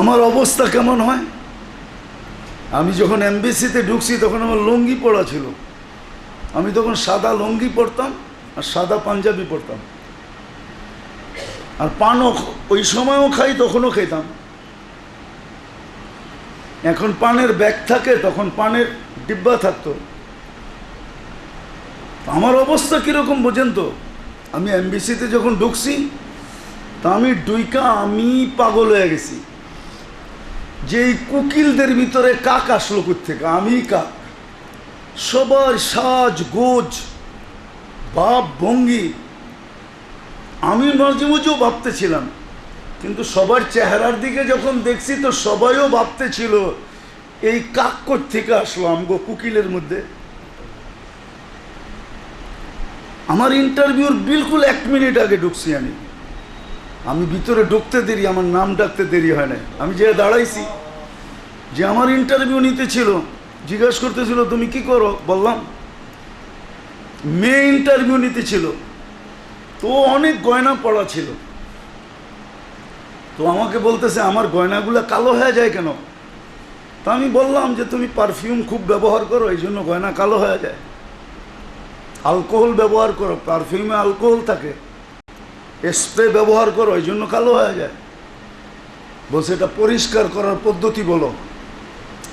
আমার অবস্থা কেমন হয়? আমি যখন এমবিসিতে ঢুকছি তখন আমার লুঙ্গি পরা ছিল। আমি তখন সাদা লুঙ্গি পরতাম আর সাদা পাঞ্জাবি পরতাম, আর পানও ওই সময়ও খাই, তখনও খেতাম। এখন পানের ব্যাগ থাকে, তখন পানের ডিব্বা থাকতো। আমার অবস্থা কীরকম বোঝেন তো? আমি এমবিসিতে যখন ঢুকছি, তা আমি আমি পাগল হয়ে গেছি যে এই কুকিলদের ভিতরে কাক আসলো কোত্থেকে? আমি কাক। সবার সাজ গোজ, ভাব ভঙ্গি, আমি মাঝে মাঝেও ভাবতেছিলাম, কিন্তু সবার চেহারার দিকে যখন দেখছি তো সবাইও ভাবতেছিল এই কাক কোত্থেকে আসলো আমগো কুকিলের মধ্যে। আমার ইন্টারভিউর বিলকুল 1 মিনিট আগে ঢুকছি আমি ভিতরে ঢুকতে দেরি, আমার নাম ডাকতে দেরি হয় না। আমি যে দাঁড়াইছি, যে আমার ইন্টারভিউ নিতে ছিল, জিজ্ঞাসা করতেছিল তুমি কি করো, বললাম মেয়ে ইন্টারভিউ নিতে ছিল। তো অনেক গয়না পড়া ছিল, তো আমাকে বলতেছে আমার গয়নাগুলো কালো হয়ে যায় কেন? তা আমি বললাম যে তুমি পারফিউম খুব ব্যবহার করো, এই জন্য গয়না কালো হয়ে যায়। অ্যালকোহল ব্যবহার করো, পারফিউমে অ্যালকোহল থাকে। স্প্রে ব্যবহার করো, এই জন্য কালো হয়ে যায়। বলছে এটা পরিষ্কার করার পদ্ধতি বলো।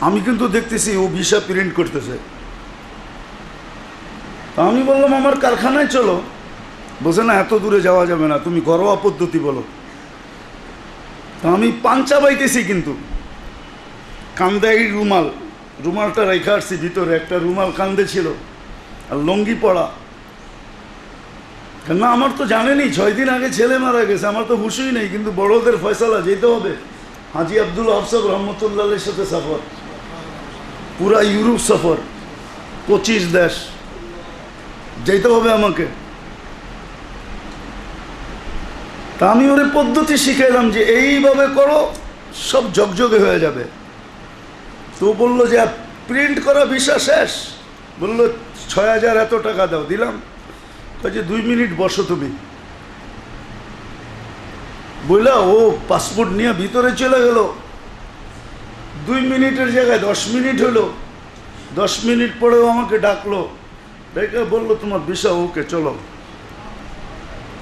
আমি কিন্তু দেখতেছি ও ভিসা প্রিন্ট করতেছে। তা আমি বললাম আমার কারখানায় চলো। বলছে না, এত দূরে যাওয়া যাবে না, তুমি ঘরোয়া পদ্ধতি বলো। তা আমি পাঞ্চা বাইতেছি, কিন্তু কান্দে এই রুমালটা রেখে আসছি ভিতরে, একটা রুমাল কান্দে ছিল আর লঙ্গি পড়া। কেন আমার তো জানেনি 6 দিন আগে ছেলে মারা গেছে, আমার তো হুশই নেই। কিন্তু বড়দের ফয়সালা, যেতে হবে। হাজি আব্দুল আফসাব রহমতুল্লাহের সাথে সফর, পুরা ইউরোপ সফর, 25 দেশ, যেতে হবে আমাকে। তা আমি ওরে পদ্ধতি শিখাইলাম যে এইভাবে করো, সব জগজগে হয়ে যাবে। তো বললো যে প্রিন্ট করা ভিসা শেষ। বললো 6000 এত টাকা দাও, দিলাম। যে 2 মিনিট বসো তুমি, বললা ও পাসপোর্ট নিয়ে ভিতরে চলে গেল। 2 মিনিটের জায়গায় 10 মিনিট হলো। 10 মিনিট পরেও আমাকে ডাকলো, ডেকে বললো তোমার ভিসা ওকে, চলো।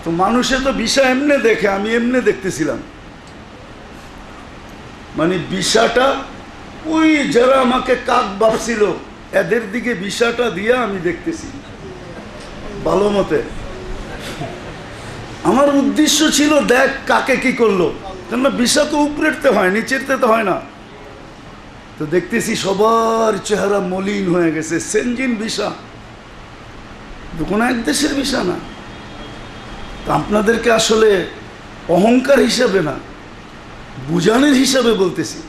তো মানুষে তো ভিসা এমনি দেখে, আমি এমনি দেখতেছিলাম। মানে ভিসাটা ওই যারা আমাকে কাক ভাবছিল এদের দিকে ভিসাটা দিয়ে আমি দেখতেছি ভালো মতে। আমার উদ্দেশ্য ছিল দেখ কাকে কি করলো, কেননা ভিসা তো উপরেরতে হয়, নিচেরতে তো হয় না। তো দেখতেছি সবার চেহারা মলিন হয়ে গেছে। সেনজিন ভিসা, কোনো এক দেশের ভিসা না। তা আপনাদেরকে আসলে অহংকার হিসাবে না, বুঝানোর হিসাবে বলতেছি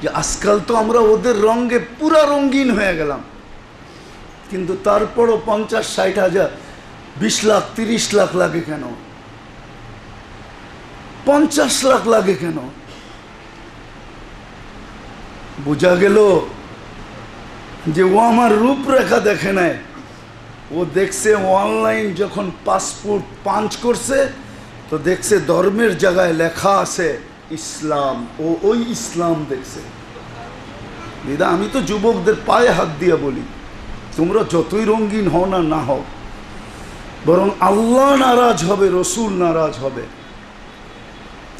যে আজকাল তো আমরা ওদের রঙে পুরা রঙিন হয়ে গেলাম, কিন্তু তারপরও 50-60 হাজার 20 লাখ 30 লাখ লাগে কেন? 50 লাখ লাগে কেন? বোঝা গেল যে ও আমার রূপরেখা দেখে নেয়। ও দেখছে অনলাইন যখন পাসপোর্ট পাঞ্চ করছে, তো দেখছে ধর্মের জায়গায় লেখা আছে ইসলাম, ও ওই ইসলাম দেখছে। দিদা আমি তো যুবকদের পায়ে হাত দিয়ে বলি, তোমরা যতই রঙিন হও না না হও, বরং আল্লাহ নারাজ হবে, রসুল নারাজ হবে।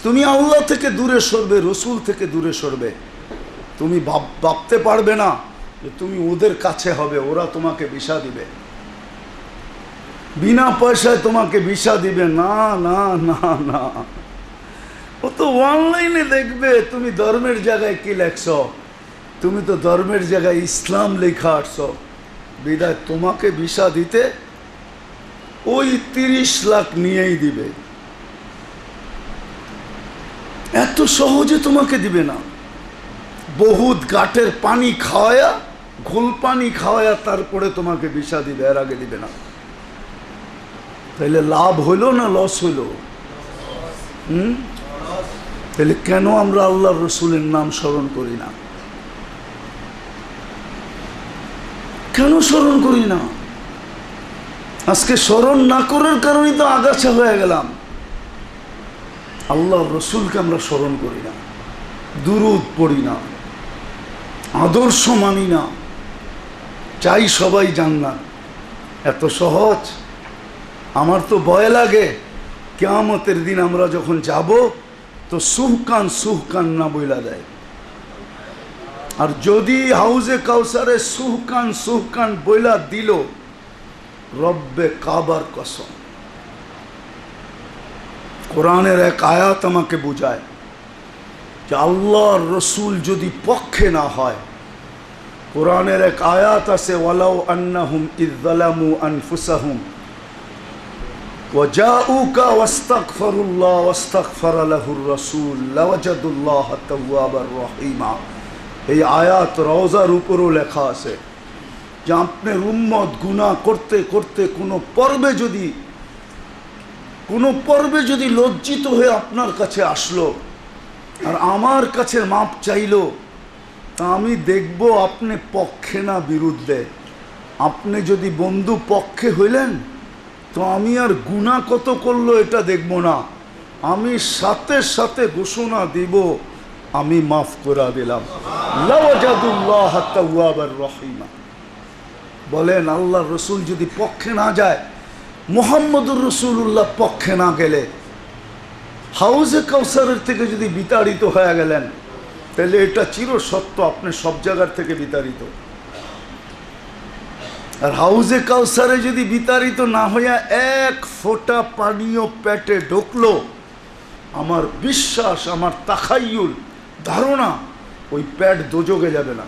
তুমি আল্লাহ থেকে দূরে সরবে, রসুল থেকে দূরে সরবে। তুমি ভাবতে পারবে না যে তুমি ওদের কাছে হবে, ওরা তোমাকে ভিসা দিবে, বিনা পয়সায় তোমাকে ভিসা দিবে। না না না না, ও তো অনলাইনে দেখবে তুমি ধর্মের জায়গায় কি লেখছ। তুমি তো ধর্মের জায়গায় ইসলাম লেখা আসছ, বিদায় তোমাকে ভিসা দিতে ওই 30 লাখ নিয়েই দিবে। এত সহজে তোমাকে দিবে না। বহুত গাটের পানি খাওয়ায়া, ঘোল পানি খাওয়ায়া তারপরে তোমাকে ভিসা দিবে, এর আগে দিবে না। তাহলে লাভ হইলো না লস হইলো? তাহলে কেন আমরা আল্লাহর রসুলের নাম স্মরণ করি না? কেন স্মরণ করি না? আজকে স্মরণ না করার কারণে তো আগাছা হয়ে গেলাম। আল্লাহর রসুলকে আমরা স্মরণ করি না, দুরূদ পড়ি না, আদর্শ মানি না, চাই সবাই জান্নাত। এত সহজ? আমার তো ভয় লাগে কিয়ামতের দিন আমরা যখন যাব তো সুহকান না বইলা দেয়। আর যদি হাউজে কাউসারে সুহকান বইলা দিল, রব্বে কাবার কসম, কোরআনের এক আয়াত আমাকে বুঝায় যে আল্লাহর রসুল যদি পক্ষে না হয়, কোরআনের এক আয়াত আছে ওয়ালাউ আন্নাহুম ইয যালামু আনফুসাহুম ওয়াজাউকা ওয়াস্তাগফিরুল্লাহ ওয়াস্তাগফারা লাহুর রাসূল লাওয়াজাদুল্লাহ তাওয়াবার রহিমা। এই আয়াত রওজার উপরও লেখা আছে। যে আপনার উম্মত গুনাহ করতে করতে কোনো পর্বে যদি লজ্জিত হয়ে আপনার কাছে আসলো আর আমার কাছে মাপ চাইলো, তা আমি দেখব আপনি পক্ষে না বিরুদ্ধে। আপনি যদি বন্ধু পক্ষে হইলেন তো আমি আর গুনাহ কত করলো এটা দেখব না, আমি সাথে সাথে ঘোষণা দিব আমি মাফ করে দিলাম। লাওয়াজাদুল্লাহ তাওয়াবার রহিমা। বলেন আল্লাহর রসুল যদি পক্ষে না যায়, মুহাম্মদুর রাসূলুল্লাহ পক্ষে না গেলে, হাউজে কাউসারের থেকে যদি বিতাড়িত হয়ে গেলেন, তাহলে এটা চিরসত্য আপনি সব জায়গার থেকে বিতাড়িত। আর হাউজে কাউসারে যদি বিতাড়িত না হইয়া এক ফোঁটা পানীয় পেটে ঢুকলো, আমার বিশ্বাস, আমার তাখাইয়ুল, ধারণা, ওই পেট দোজগে যাবে না।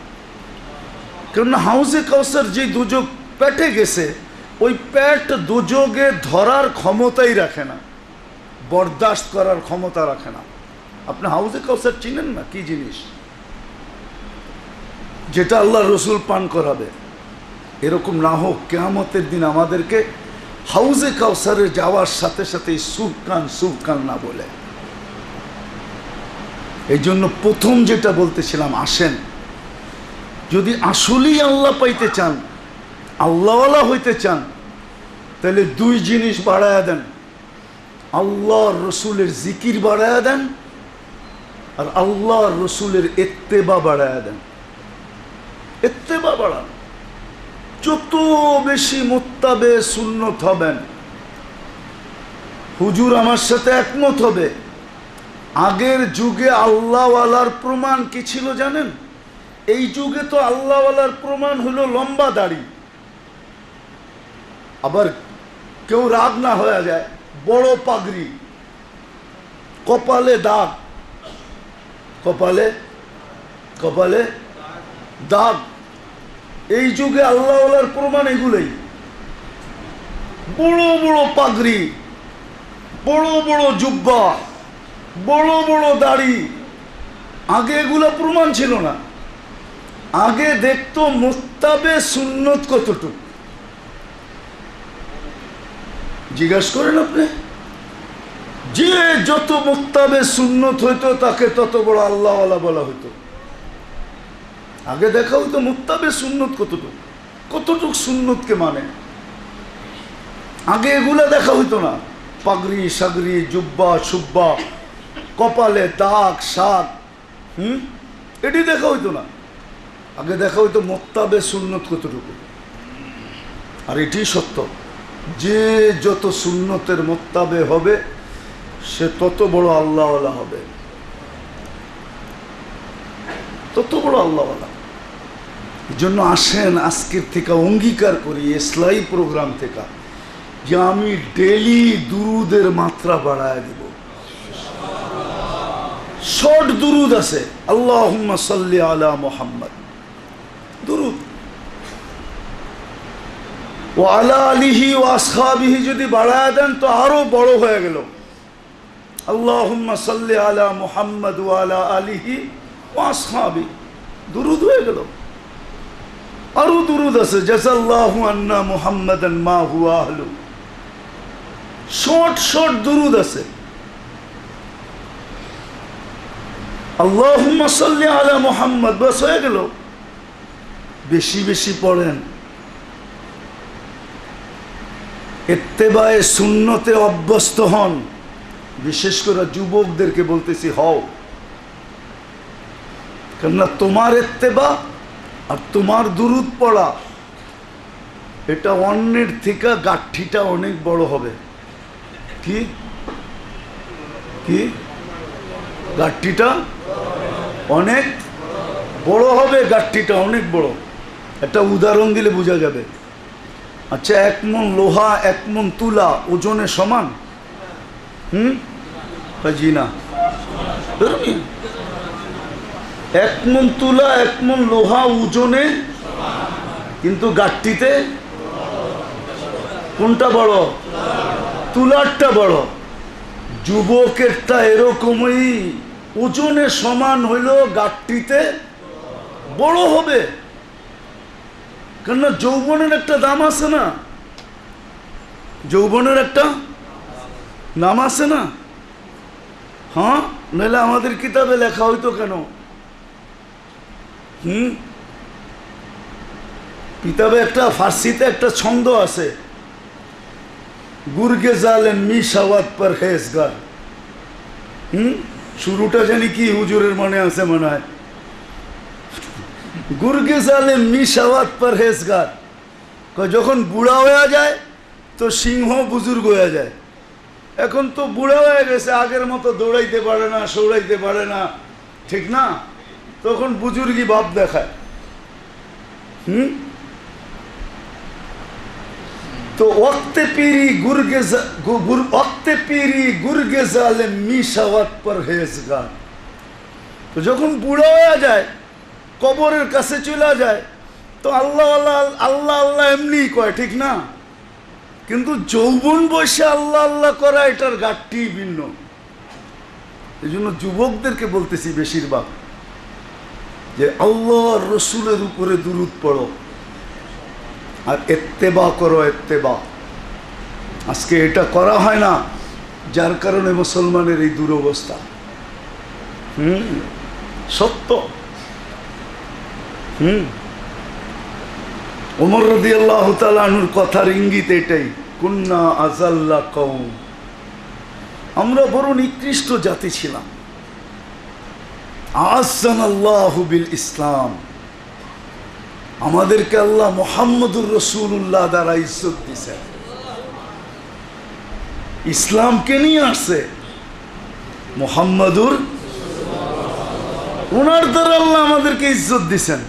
কেননা হাউজে কাউসার যে দোজগ পেটে গেছে, ওই পেট দোজগে ধরার ক্ষমতাই রাখে না, বরদাস্ত করার ক্ষমতা রাখে না। আপনি হাউজে কাউসার চিনেন না? কি জিনিস? যেটা আল্লাহ রসুল পান করাবে। এরকম না হোক কিয়ামতের দিন আমাদেরকে হাউজে কাউসারে যাওয়ার সাথে সাথে সুবকান না বলে। এই জন্য প্রথম যেটা বলতেছিলাম, আসেন যদি আসলেই আল্লাহ পাইতে চান, আল্লাহওয়ালা হইতে চান, তাহলে দুই জিনিস বাড়ায়া দেন। আল্লাহর রসুলের জিকির বাড়ায়া দেন, আর আল্লাহর রসুলের ইত্তেবা বাড়ায়া দেন। ইত্তেবা বাড়ান। যত বেশি মুত্তাবে সুন্নত হবেন, হুজুর আমার সাথে একমত হবে। আগের যুগে আল্লাহওয়ালার প্রমাণ কি ছিল জানেন? এই যুগে তো আল্লাহওয়ালার প্রমাণ হলো লম্বা দাড়ি। আবার কেউ রাগ না হয়ে যায়, বড় পাগড়ি, কপালে দাগ, কপালে দাগ। এই যুগে আল্লাহওয়ালার প্রমাণ এগুলোই। বড় বড় পাগড়ি, বড় বড় জুব্বা, বড় বড় দাড়ি। আগে এগুলো প্রমাণ ছিল না। আগে দেখতো মুত্তাবে সুন্নত কতটুকু। জিজ্ঞাসা করেন আপনি, যে যত মুত্তাবে সুন্নত হইতো তাকে তত বড় আল্লাহওয়ালা বলা হইতো। আগে দেখা হইতো মুত্তাবে সুন্নত কতটুক সুন্নতকে মানে। আগে এগুলা দেখা হইতো না। পাগড়ি সাগরি, জুব্বা সুব্বা, কপালে দাগ শাক, এটি দেখা হইতো না। আগে দেখা হইতো মুত্তাবে সুন্নত কতটুকু। আর এটি সত্য, যে যত সুন্নতের মুত্তাবে হবে সে তত বড় আল্লাহওয়ালা হবে, তত বড় আল্লাহওয়ালা। এই জন্য আসেন আজকের থেকে অঙ্গীকার করি ইসলামী প্রোগ্রাম থেকে যে আমি ডেলি দুরুদের মাত্রা বাড়ায় দিব। শর্ট দুরুদ আছে, আল্লাহুম্মা সাল্লি আলা মুহাম্মদ দুরুদ, ও আলা আলিহি ও আসহাবিহি যদি বাড়ায় দেন তো আরো বড় হয়ে গেল। আল্লাহুম্মা সাল্লি আলা মুহাম্মদ ওয়া আলা আলিহি ওয়া আসহাবি, দুরুদ হয়ে গেল। আরো দুরুদ আছে, জাযাল্লাহু আন্না মুহাম্মাদান মা হুয়া আহলু। শর্ট দুরুদ আছে। আল্লাহুম্মা সাল্লি আলা মুহাম্মদ, বাস হয়ে গেল। বেশি বেশি পড়েন। ইত্তেবায়ে সুন্নতে অভ্যস্ত হন। বিশেষ করে যুবকদেরকে বলতেছি, হও। কেননা তোমার ইত্তেবা আর তোমার দুরুদ পড়া, এটা অন্যের থেকে গাঠিটা অনেক বড় হবে। কি কি গাঠিটা অনেক বড় হবে, গাঠিটা অনেক বড়। একটা উদাহরণ দিলে বোঝা যাবে। আচ্ছা, 1 মণ লোহা 1 মণ তুলা ওজনে সমান? জি না। 1 মণ তুলা 1 মণ লোহা ওজনে, কিন্তু গাঠটিতে কোনটা বড়? তুলারটা বড়। যুবকেরটা এরকমই, ওজনে সমান হইল, গাঠটিতে বড় হবে। কেননা যৌবনের একটা দাম আছে না, যৌবনের একটা নাম আছে না। হ্যাঁ, নইলে আমাদের কিতাবে লেখা হইতো কেন? কিতাবে একটা ফার্সিতে একটা ছন্দ আছে, গুরগে জালেম মি সাওয়াত পরহেজগার। শুরুটা জানি কি হুজুরের মনে আছে মনে হয়, গুরগে জালেম মি সাওয়াত পরহেজগার। যখন বুড়া হয়ে যায় তো সিংহ বুজুর্গ হয়ে যায়। এখন তো বুড়া হয়ে গেছে, আগের মতো দৌড়াইতে পারে না, সৌড়াইতে পারে না, ঠিক না? তখন বুজুর্গি ভাব দেখায়। তো ওয়াক্তে পীরি গুরগে জালেম মি সাওয়াত পরহেজগার। তো যখন বুড়া হয়ে যায়, কবরের কাছে চলে যায়, তো আল্লাহ আল্লাহ আল্লাহ আল্লাহ এমনি কয়, ঠিক না? কিন্তু যৌবন বয়সে আল্লাহ আল্লাহ করা, এটার ঘাটটি ভিন্ন। এই জন্য যুবকদেরকে বলতেছি বেশিরভাগ যে আল্লাহর রসুলের উপরে দুরূদ পড়ো আর ইত্তেবা করো, ইত্তেবা। আজকে এটা করা হয় না, যার কারণে মুসলমানের এই দুরবস্থা। সত্য। ওমর রাদিয়াল্লাহু তাআলা আনহুর কথার ইঙ্গিত এটাই, কুন্না আযাল্লা কওম, আমরা বড় নিকৃষ্ট জাতি ছিলাম। আযানাল্লাহু বিল ইসলাম, আমাদেরকে আল্লাহ মুহাম্মদুর রাসূলুল্লাহ দ্বারা ইজ্জত দিয়েছেন। ইসলামকে নিয়ে আসছে মুহাম্মদুর, ওনার দ্বারা আল্লাহ আমাদেরকে ইজ্জত দিয়েছেন।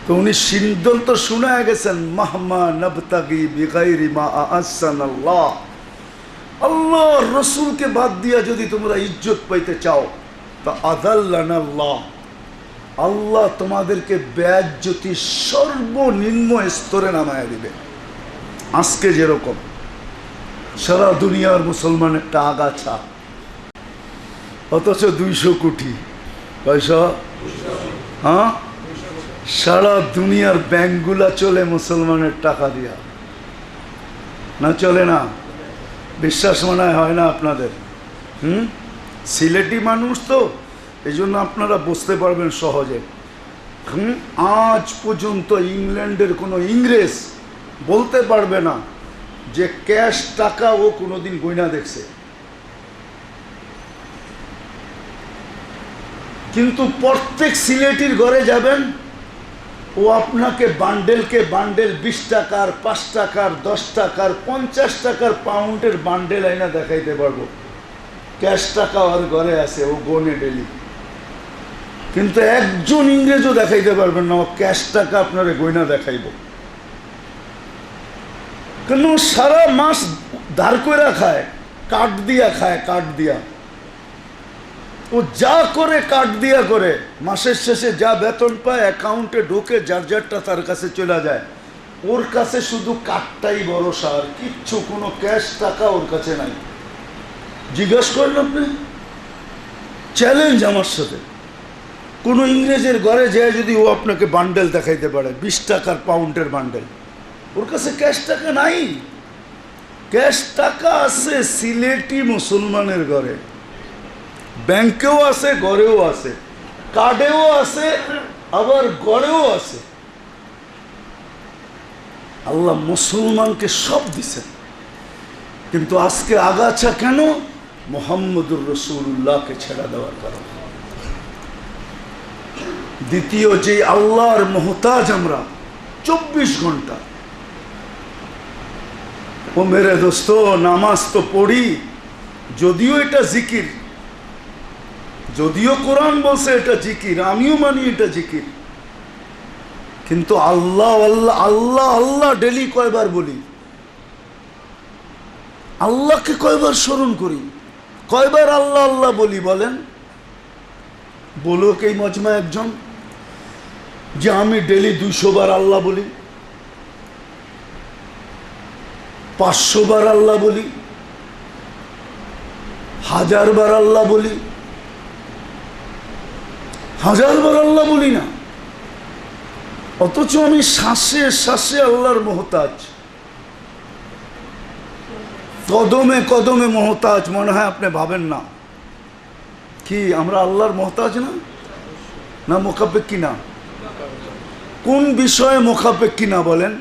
তো উনি সিদ্ধান্ত শুনে গেছেন, মাহমা নবতাগি বিগাইরি মা আহসানাল্লাহ, আল্লাহর রসুলকে বাদ দিয়া যদি তোমরা ইজ্জত পাইতে চাও তা আযাল্লানাল্লাহ, আল্লাহ তোমাদেরকে বেইজ্জতি সর্বনিম্ন স্তরে নামায়া দিবে। আজকে যেরকম সারা দুনিয়ার মুসলমান একটা আগাছা, অথচ 200 কোটি পয়সা। হ্যাঁ, সারা দুনিয়ার ব্যাংকগুলা চলে মুসলমানের টাকা দিয়া, না চলে না? বিশ্বাস মনে হয় না আপনাদের? সিলেটি মানুষ তো, এই জন্য আপনারা বুঝতে পারবেন সহজে। আজ পর্যন্ত ইংল্যান্ডের কোনো ইংরেজ বলতে পারবে না যে ক্যাশ টাকা ও কোনোদিন গয়না দেখছে। কিন্তু প্রত্যেক সিলেটির ঘরে যাবেন, ও আপনাকে বান্ডেলকে বান্ডেল 20 টাকার, 5 টাকার, 10 টাকার, 50 টাকার পাউন্ডের বান্ডেল আইনা দেখাইতে পারবো। ক্যাশ টাকা ওর ঘরে আছে, ও গোনে ডেলি। কিন্তু একজন ইংরেজও দেখাইতে পারবেন না ও ক্যাশ টাকা আপনার গয়না দেখাইব। কেন? সারা মাস ধার করে খায়, কাঠ দিয়া খায়, কাঠ দিয়া। ও যা করে কাঠ দিয়া করে, মাসের শেষে যা বেতন পায় অ্যাকাউন্টে ঢোকে, যার যারটা তার কাছে চলে যায়। ওর কাছে শুধু কাঠটাই ভরসা, আর কিচ্ছু, কোনো ক্যাশ টাকা ওর কাছে নাই। জিজ্ঞাসা করেন আপনি, চ্যালেঞ্জ আমার সাথে, কোনো ইংরেজের ঘরে যায় যদি ও আপনাকে বান্ডেল দেখাইতে পারে, 20 টাকার পাউন্ডের বান্ডেল, ওর কাছে ক্যাশ টাকা নাই। ক্যাশ টাকা আছে সিলেটি মুসলমানের ঘরে, ব্যাংকেও আছে, ঘরেও আছে, কার্ডেও আছে, আবার ঘরেও আছে। আল্লাহ মুসলমানকে সব দিছেন, কিন্তু আজকে আগাছা কেন? মুহাম্মদুর রাসূলুল্লাহকে ছেড়ে দেওয়ার কারণে। দ্বিতীয়, যে আল্লাহর মুহতাজ আমরা 24 ঘন্টা। ও মেরে দোস্ত, নামাজ তো পড়ি, যদিও এটা জিকির, যদিও কোরআন বলছে এটা জিকির, আমিও মানি এটা জিকির, কিন্তু আল্লাহ আল্লাহ আল্লাহ আল্লাহ ডেলি কয়বার বলি? আল্লাহকে কয়বার স্মরণ করি? কয়বার আল্লাহ আল্লাহ বলি বলেন? বলুক এই মজমা একজন যে আমি ডেলি 200 বার আল্লাহ বলি, 500 বার আল্লাহ বলি, 1000 বার আল্লাহ বলি? 1000 বার আল্লাহ বলি না। অথচ আমি শ্বাসে শ্বাসে আল্লাহর মোহতাজ, কদমে কদমে মোহতাজ। মনে হয় আপনি ভাবেন না কি আমরা আল্লাহর মোহতাজ না? না মোকাবেক্ষী না? কোন বিষয়ে মোকাবেক্ষী না বলেন?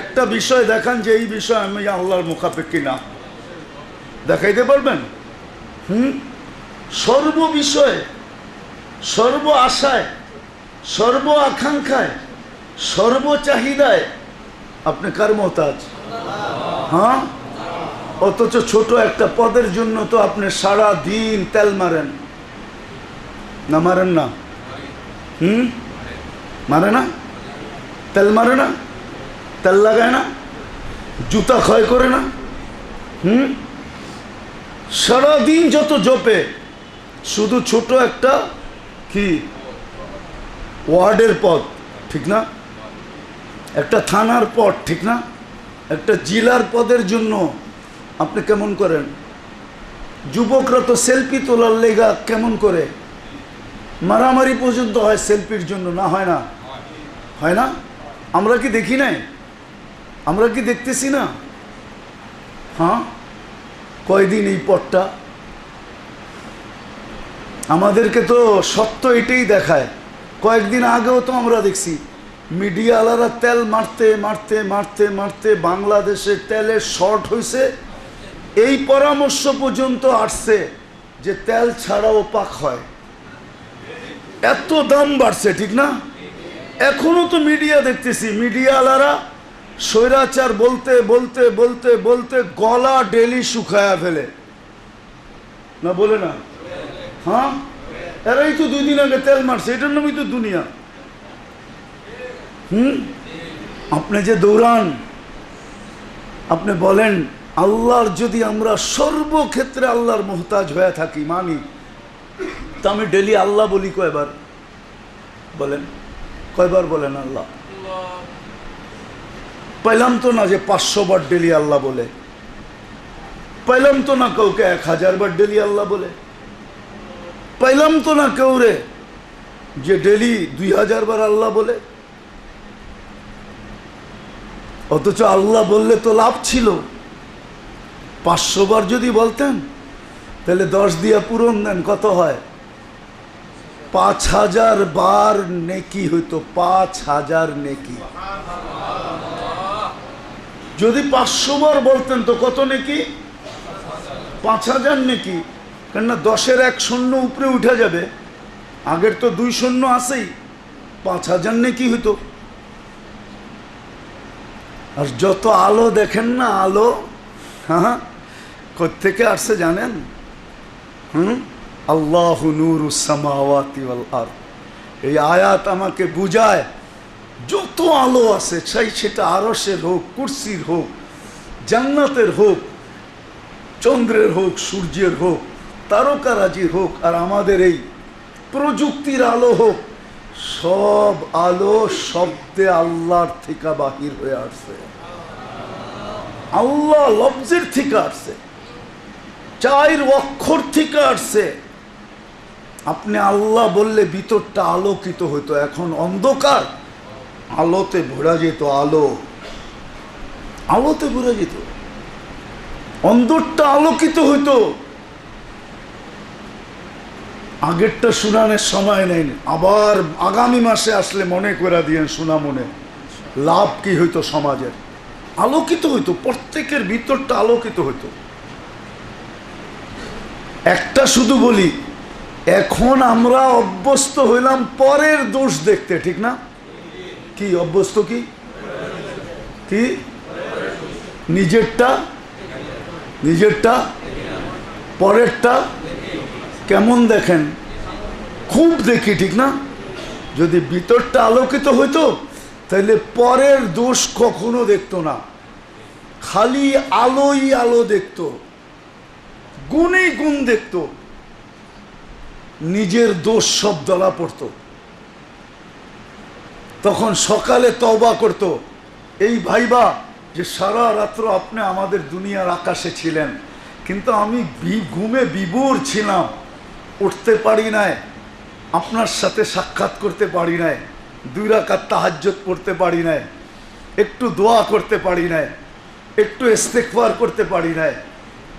একটা বিষয় দেখান যে এই বিষয়ে আমি আল্লাহর মোকাবেক্ষী না, দেখাইতে পারবেন? সর্ব বিষয়ে, সর্ব আশায়, সর্ব আকাঙ্ক্ষায়, সর্ব চাহিদায় আপনি কার মোহতাজ? হ্যাঁ, অথচ ছোট একটা পদের জন্য তো আপনি সারা দিন তেল মারেন না? মারেন না? মারে না? তেল মারে না? তেল লাগায় না? জুতা ক্ষয় করে না? সারাদিন যত জপে, শুধু ছোট একটা কি ওয়ার্ডের পদ, ঠিক না? একটা থানার পদ, ঠিক না? একটা জেলার পদের জন্য আপনি কেমন করেন? যুবকরা তো সেলফি তোলার লেগা কেমন করে মারামারি পর্যন্ত হয় সেলফির জন্য, না হয় না? হয় না? আমরা কি দেখি নাই? আমরা কি দেখতেছি না? হ্যাঁ, কয়দিন এই পথটা আমাদেরকে তো সত্য এটাই দেখায়। কয়েকদিন আগেও তো আমরা দেখছি মিডিয়াওয়ালারা তেল মারতে মারতে মারতে মারতে বাংলাদেশে তেলের শর্ট হয়েছে, এই পরামর্শ পর্যন্ত আসছে যে তেল ছাড়াও পাক হয়। এত দাম বাড়ছে, ঠিক না? এখনো তো মিডিয়া দেখতেছি, মিডিয়াওয়ালারা স্বৈরাচার বলতে বলতে বলতে বলতে গলা ডেলি শুকায়া ফেলে, না বলে না? হ্যাঁ, এরাই তো 2 দিন আগে তেল মারছে, এটার নামই তো দুনিয়া। আপনি যে দৌড়ান, আপনি বলেন আল্লাহর যদি আমরা সর্বক্ষেত্রে আল্লাহর মোহতাজ হয়ে থাকি, মানি, তা আমি ডেলি আল্লাহ বলি কয়বার? বলেন কয়বার বলেন আল্লাহ? পাইলাম তো না যে 500 বার ডেলি আল্লাহ বলে, পাইলাম তো না কাউকে 1000 বার ডেলি আল্লাহ বলে, পাইলাম তো না কেউ রে যে ডেলি 2000 বার আল্লাহ বলে। অথচ আল্লাহ বললে তো লাভ ছিল। 500 বার যদি বলতেন তাহলে 10 দিয়া পূরণ দেন, কত হয়? 5000 বার নেকি হইতো, 5000 নেকি। যদি 500 বার বলতেন তো কত নেকি? 5000 নেকি। কেননা 10-এর 1 শূন্য উপরে উঠে যাবে, আগের তো 2 শূন্য আছেই, 5000 নেকি হইতো। আর যত আলো দেখেন না, আলো, হ্যাঁ, কোত্থেকে আসছে জানেন? আল্লাহু নূরুস সামাওয়াতি ওয়াল আরদ। এই আয়াত আমাকে বুঝায় যত আলো আছে, চাই সেটা আরশের হোক, কুরসির হোক, জান্নাতের হোক, চন্দ্রের হোক, সূর্যের হোক, তারকারাজির হোক, আর আমাদের এই প্রযুক্তির আলো হোক, সব আলো শব্দে আল্লাহর থেকে বাহির হয়ে আসছে। আল্লাহ লফজের থেকে আসছে, 4 অক্ষর থেকে আসছে। আপনি আল্লাহ বললে ভিতরটা আলোকিত হতো, এখন অন্ধকার, আলোতে ভরা যেত, আলোতে ভরা যেত, অন্তরটা আলোকিত হইতো। আগেরটা শুনানোর সময় নেই, আবার আগামী মাসে আসলে মনে করে দিয়েন, শোনা মনে লাভ কি হইতো, সমাজের আলোকিত হইতো, প্রত্যেকের ভিতরটা আলোকিত হইতো। একটা শুধু বলি, এখন আমরা অভ্যস্ত হইলাম পরের দোষ দেখতে, ঠিক না? কি অভ্যস্ত? কি কি নিজেরটা পরেরটা কেমন দেখেন? খুব দেখি, ঠিক না? যদি ভিতরটা আলোকিত হইতো তাহলে পরের দোষ কখনো দেখতো না, খালি আলোই আলো দেখতো, গুণেই গুণ দেখতো, নিজের দোষ সব ধরা পড়তো। তখন সকালে তওবা করতো, এই ভাইবা যে সারা রাত্র আপনি আমাদের দুনিয়ার আকাশে ছিলেন, কিন্তু আমি ঘুমে বিভোর ছিলাম, উঠতে পারি নাই, আপনার সাথে সাক্ষাৎ করতে পারি নাই, 2 রাকাত তাহাজ্জুদ পড়তে পারি নাই, একটু দোয়া করতে পারি নাই, একটু ইস্তেগফার করতে পারি নাই,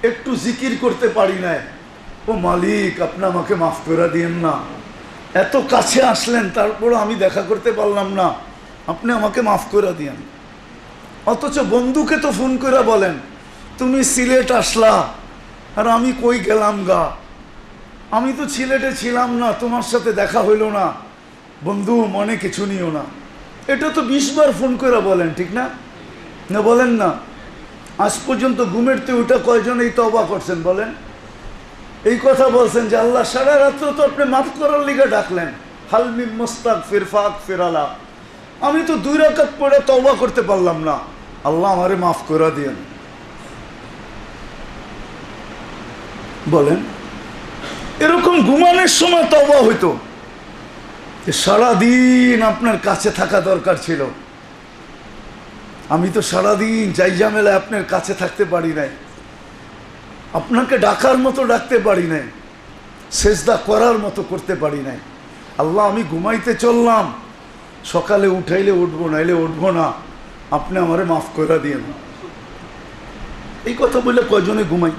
একটু জিকির করতে পারি নাই। ও মালিক, আপনি আমাকে মাফ করে দিয়েন না। এত কাছে আসলেন, তারপর আমি দেখা করতে পারলাম না, আপনি আমাকে মাফ করে দিয়েন। অথচ বন্ধুকে তো ফোন করে বলেন, তুমি সিলেট আসলা আর আমি কই গেলাম গা, আমি তো সিলেটে ছিলাম না, তোমার সাথে দেখা হইল না, বন্ধু মনে কিছু নিও না। এটা তো 20 বার ফোন করে বলেন, ঠিক না? না বলেন না? আজ পর্যন্ত ঘুমের তে ওটা কয়জন এই তওবা করছেন বলেন? এই কথা বলছেন যে আল্লাহ সারা রাত্র তো আপনি মাফ করার লিগে ডাকলেন, হালমি মুস্তাগফির ফাগফির আলা। আমি তো 2 রাকাত পড়ে তওবা করতে পারলাম না, আল্লাহ আমারে মাফ করে দিয়েন। বলেন, এরকম ঘুমানোর সময় তওবা হইতো। সারাদিন আপনার কাছে থাকা দরকার ছিল। আমি তো সারাদিন যাই ঝামেলায় আপনার কাছে থাকতে পারি নাই, আপনাকে ডাকার মতো ডাকতে পারি নাই, সেজদা করার মতো করতে পারি নাই। আল্লাহ, আমি ঘুমাইতে চললাম, সকালে উঠাইলে উঠবো, নাইলে উঠবো না, আপনি আমারে মাফ করে দিয়েন। এই কথা বলে কয়জনে ঘুমাই?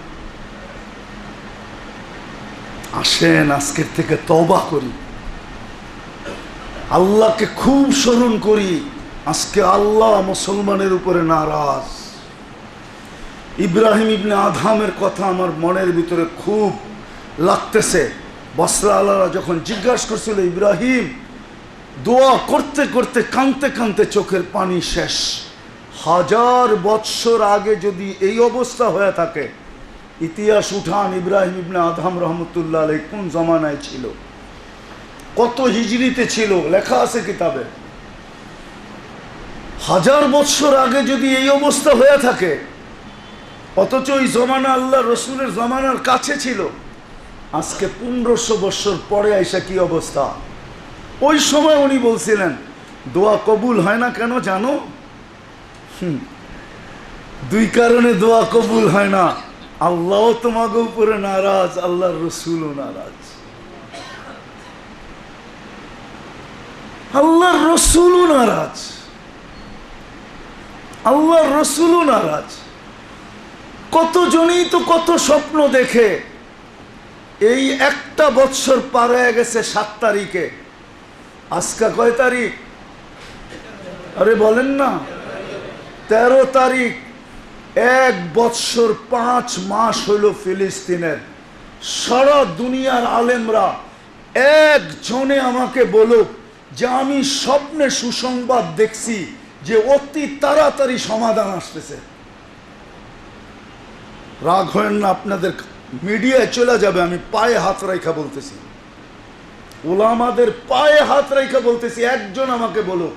আসেন আজকের থেকে তওবা করি, আল্লাহকে খুব স্মরণ করি। আজকে আল্লাহ মুসলমানের উপরে নারাজ। ইব্রাহিম ইবনে আদহামের কথা আমার মনের ভিতরে খুব লাগতেছে। বসরা আলারা যখন জিজ্ঞাসা করছিল, ইব্রাহিম দোয়া করতে করতে কাঁদতে কাঁদতে চোখের পানি শেষ, 1000 বৎসর আগে যদি এই অবস্থা হয়ে থাকে, ইতিহাস উঠান ইব্রাহিম ইবনে আদহাম রহমতুল্লাহ আলাইহি কোন জমানায় ছিল, কত হিজরিতে ছিল, লেখা আছে কিতাবে। 1000 বৎসর আগে যদি এই অবস্থা হয়ে থাকে, অথচ ওই জমানা আল্লাহ রসুলের জমানার কাছে ছিল, আজকে 1500 বৎসর পরে আইসা কি অবস্থা। ওই সময় উনি বলছিলেন দোয়া কবুল হয় না কেন জানো? 2 কারণে দোয়া কবুল হয় না, আল্লাহ তোমাকে উপরে নারাজ, আল্লাহর রসুলও নারাজ। আল্লাহর রসুলও নারাজ, আল্লাহর রসুলও নারাজ। কতজনই তো কত স্বপ্ন দেখে। এই একটা বৎসর পার হয়ে গেছে 7 তারিখে, আজকে কয় তারিখ? আরে বলেন না, 13 তারিখ। 1 বৎসর 5 মাস হইল ফিলিস্তিনের। সারা দুনিয়ার আলেমরা একজনে আমাকে বলুক যে আমি স্বপ্নে সুসংবাদ দেখছি যে অতি তাড়াতাড়ি সমাধান আসতেছে। রাগ হয় না, আপনাদের মিডিয়ায় চলে যাবে, আমি পায়ে হাত রাইখা বলতেছি, ওলামাদের পায়ে হাত রাইখা বলতেছি, একজন আমাকে বলুক,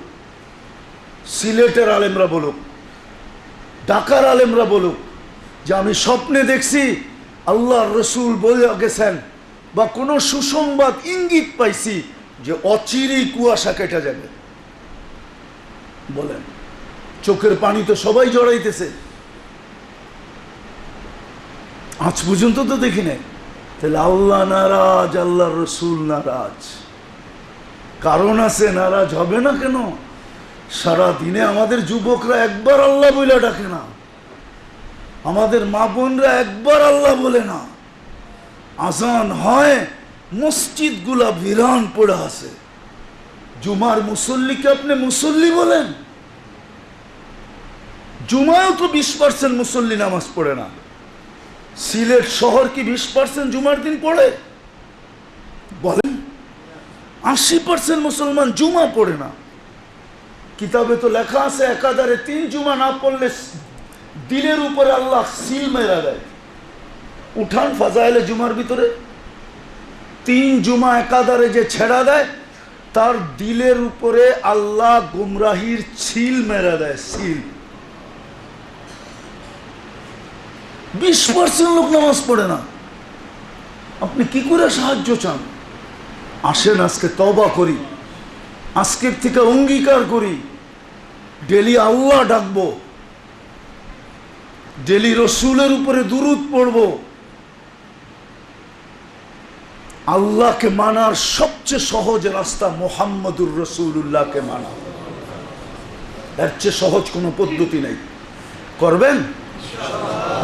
সিলেটের আলেমরা বলুক, ঢাকার আলেমরা বলুক যে আমি স্বপ্নে দেখছি আল্লাহর রসুল বলে গেছেন বা কোনো সুসংবাদ ইঙ্গিত পাইছি যে অচিরেই কুয়াশা কেটে যাবে। বলেন, চোখের পানি তো সবাই জড়াইতেছে, আজ পর্যন্ত তো দেখি নাই। তাহলে আল্লাহ নারাজ, আল্লাহর রসুল নারাজ। কারণ আছে, নারাজ হবে না কেন? সারা দিনে আমাদের যুবকরা একবার আল্লাহ বলে ডাকে না, আমাদের মা বোনরা একবার আল্লাহ বলে না। আজান হয়, মসজিদ গুলা বিরান পড়ে আছে, জুমার মুসল্লিকে আপনি মুসল্লি বলেন? জুমায়ও তো 20% মুসল্লি নামাজ পড়ে না। সিলেট শহর কি 20% জুমার দিন পড়ে? বলেন, 80% মুসলমান জুমা পড়ে না। কিতাবে তো লেখা আছে একাধারে 3 জুমা না পড়লে দিলের উপরে আল্লাহ সিল মেরা দেয়। উঠান ফাজাইলে জুমার ভিতরে 3 জুমা একাধারে যে ছেড়া দেয়, তার দিলের উপরে আল্লাহ গুমরাহির সিল মেরা দেয়, সিল। 20% লোক নামাজ পড়ে না, আপনি কি করে সাহায্য চান? আসেন আজকে তওবা করি, আজকের থেকে অঙ্গীকার করি, ডেলি আল্লাহ ডাকবো, ডেলি রসুলের উপরে দুরূদ পড়ব, আল্লাহকে মানার সবচেয়ে সহজ রাস্তা মুহাম্মদুর রাসূলুল্লাহকে মানা। এর চেয়ে সহজ কোনো পদ্ধতি নেই। করবেন?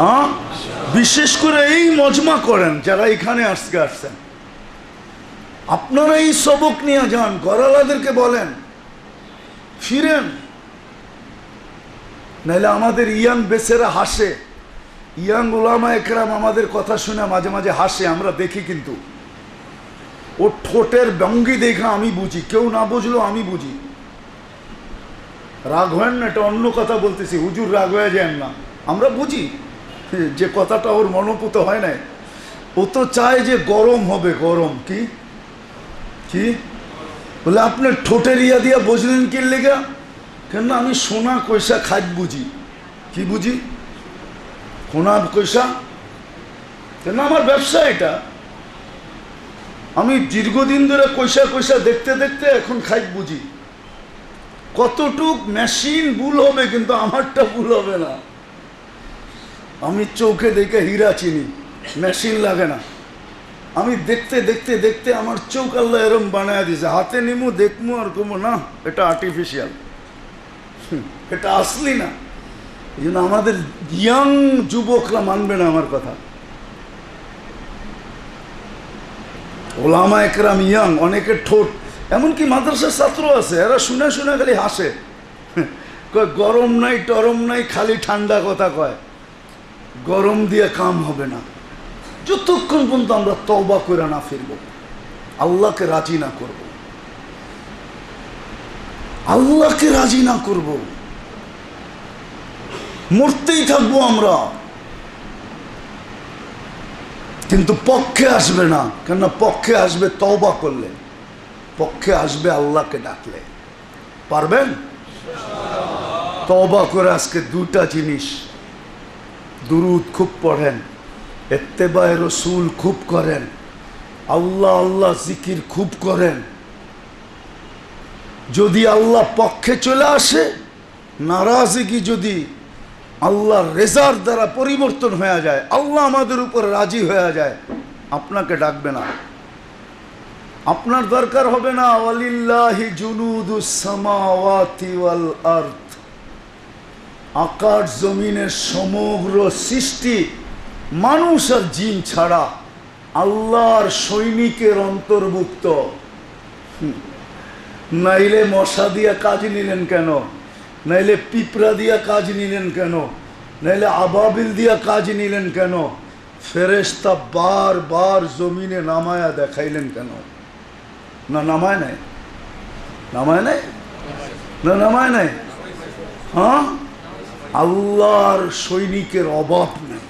হ্যাঁ, বিশেষ করে এই মজমা করেন যারা এখানে আজকে আসছেন, আপনারা এই সবক নিয়ে যান, ঘরালাদেরকে বলেন ফিরেন। নাহলে আমাদের ইয়াং বেসেরা হাসে, ইয়াং উলামা একরাম আমাদের কথা শুনে মাঝে মাঝে হাসে, আমরা দেখি। কিন্তু ও ঠোঁটের ভঙ্গি দেখা আমি বুঝি, কেউ না বুঝলেও আমি বুঝি। রাগ হয় না, এটা অন্য কথা বলতেছি, হুজুর রাগ হয়ে যায় না, আমরা বুঝি যে কথাটা ওর মনোপুত হয় নাই। ও তো চায় যে গরম হবে, গরম কি কি বলে আপনার ঠোঁটের ইয়া দিয়া বুঝলেন কি লেগা? কেন আমি সোনা কইসা খাদ বুঝি। কি বুঝি? সোনা কইসা। কেন আমার ব্যবসা এটা, আমি দীর্ঘদিন ধরে কইসা কইসা দেখতে দেখতে এখন খাই বুঝি। কতটুক মেশিন ভুল হবে, কিন্তু আমারটা ভুল হবে না। আমি চোখে দেখে হীরা চিনি, মেশিন লাগে না। আমি দেখতে দেখতে দেখতে আমার চোখ আল্লাহ এরম বানায় দিয়েছে, হাতে নিমু দেখমু আর কমু না এটা আর্টিফিশিয়াল, এটা আসলি না। এই জন্য আমাদের ইয়াং যুবকরা মানবে না আমার কথা। ওলামা একরাম ইয়াং, অনেকের ঠোঁট, এমনকি মাদ্রাসার ছাত্র আছে, এরা শুনে শুনে খালি হাসে, কয় গরম নাই টরম নাই, খালি ঠান্ডা কথা কয়। গরম দিয়ে কাম হবে না যতক্ষণ পর্যন্ত আমরা তওবা করে না ফিরব, আল্লাহকে রাজি না করব, আল্লাহকে রাজি না করব, মরতেই থাকবো আমরা। কিন্তু পক্ষে আসবে না, কেননা পক্ষে আসবে তওবা করলে, পক্ষে আসবে আল্লাহকে ডাকলে। পারবেন? তওবা করে আজকে দুটা জিনিস, দুরুদ খুব পড়েন, ইত্তেবায়ে রসুল খুব করেন, আল্লাহ আল্লাহ জিকির খুব করেন। যদি আল্লাহ পক্ষে চলে আসে, নারাজগি যদি আল্লাহর রেজার দ্বারা পরিবর্তন হয়ে যায়, আল্লাহ আমাদের উপর রাজি হয়ে যায়, আপনাকে ডাকবে না, আপনার দরকার হবে না। ওয়ালিল্লাহি জুনুদুস সামাওয়াতি ওয়াল আরদ, আকাশ জমিনের সমগ্র সৃষ্টি মানুষ আর জিন ছাড়া আল্লাহর সৈনিকের অন্তর্ভুক্ত। নাইলে মশা দিয়া কাজ নিলেন কেন? নাইলে পিঁপড়া দিয়া কাজ নিলেন কেন? নাইলে আবাবিল দিয়া কাজ নিলেন কেন? ফেরেশতা বার বার জমিনে নামায়া দেখাইলেন কেন? না নামায় নাই? নামায় নাই? না নামায় নাই? হ্যাঁ, আল্লাহর সৈনিকের অভাব নেই,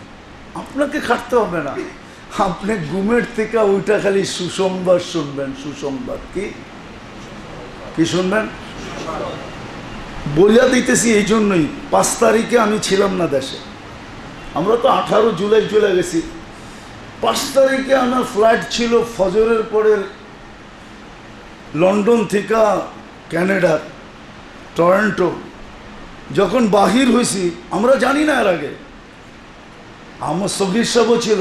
আপনাকে খাটতে হবে না। আপনি ঘুমের থেকে ওইটা খালি সুসংবাদ শুনবেন। সুসংবাদ কি কি শুনবেন? বলিয়া দিতেছি এই জন্যই, 5 তারিখে আমি ছিলাম না দেশে, আমরা তো 18 জুলাই চলে গেছি। 5 তারিখে আমার ফ্লাইট ছিল ফজরের পরে লন্ডন থেকে ক্যানাডার টরন্টো। যখন বাহির হয়েছি, আমরা জানি না এর আগে, আমার সগীর সাহেবও ছিল,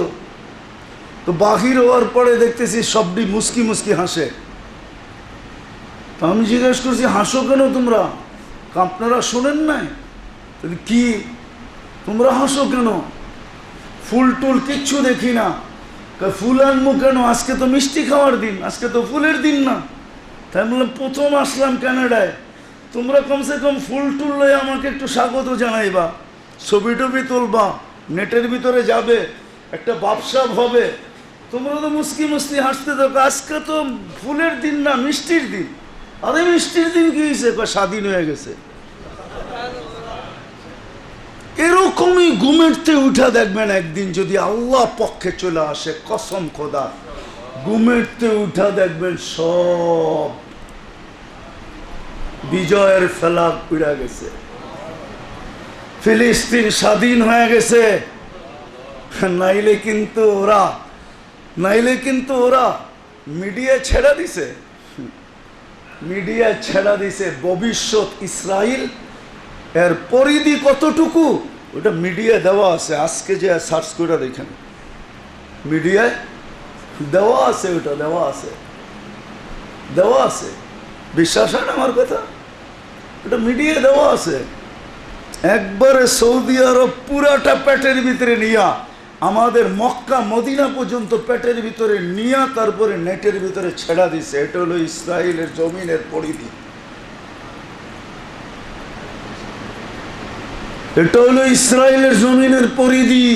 তো বাহির হওয়ার পরে দেখতেছি সবটি মুস্কি মুস্কি হাসে। তো আমি জিজ্ঞেস করছি, হাসো কেন তোমরা? আপনারা শোনেন নাই? কি তোমরা হাসো কেন? ফুল টুল কিচ্ছু দেখি না। ফুল আনবো কেন? আজকে তো মিষ্টি খাওয়ার দিন, আজকে তো ফুলের দিন না। তাই বললাম প্রথম আসলাম কানাডায়, তোমরা কমসে কম ফুল টুল লয়ে আমাকে একটু স্বাগত জানাইবা, ছবি টবি তুলবা, নেটের ভিতরে যাবে, একটা বাপসাপ হবে। তোমরা তো মুস্কি মুস্কি হাসতে থাকো, আজকে তো ফুলের দিন না, মিষ্টির দিন। আরে মিষ্টির দিন কি হয়েছে? স্বাধীন হয়ে গেছে। এরকমই ঘুমেরতে উঠা দেখবেন একদিন যদি আল্লাহ পক্ষে চলে আসে, কসম খোদা, ঘুমেরতে উঠা দেখবেন সব বিজয়ের ফেলাক উড়া গেছে, ফিলিস্তিন স্বাধীন হয়ে গেছে। নাইলে কিন্তু ওরা মিডিয়া ছেড়া দিছে, মিডিয়া ছেড়া দিছে। ভবিষ্যৎ ইসরায়েল এর পরিধি কতটুকু ওটা মিডিয়া দেওয়া আছে, আজকে যে সার্চ করে দেখেন, মিডিয়ায় দেওয়া আছে, ওটা দেওয়া আছে, দেওয়া আছে। বিশ্বাস হয় না আমার কথা? এটা মিডিয়ায় দেওয়া আছে। একবারে সৌদি আরব পুরাটা পেটের ভিতরে নিয়া, আমাদের মক্কা মদিনা পর্যন্ত পেটের ভিতরে নিয়া, তারপরে নেটের ভিতরে ছেড়া দিছে। এটা হলো ইসরায়েলের জমিনের পরিধি। এটা হলো ইসরায়েলের জমিনের পরিধি।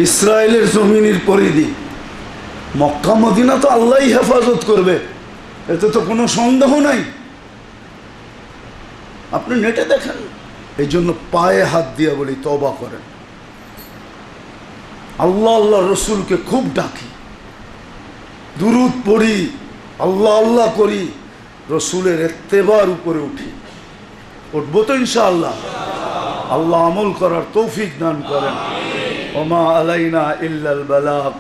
ইসরায়েলের জমিনের পরিধি। মক্কা মদিনা তো আল্লাহই হেফাজত করবে, এতে তো কোনো সন্দেহ নাই। আপনি নেটে দেখেন। এই জন্য পায়ে হাত দিয়ে বলি, তওবা করেন। আল্লাহ আল্লাহ রসুলকে খুব ডাকি, দুরূদ পড়ি, আল্লাহ আল্লাহ করি, রসুলের ইত্তেবার উপরে উঠি। উঠবো তো ইনশাআল্লাহ। আল্লাহ আমল করার তৌফিক দান করেন। ওমা আলাইনা ইল্লাল বালাগ।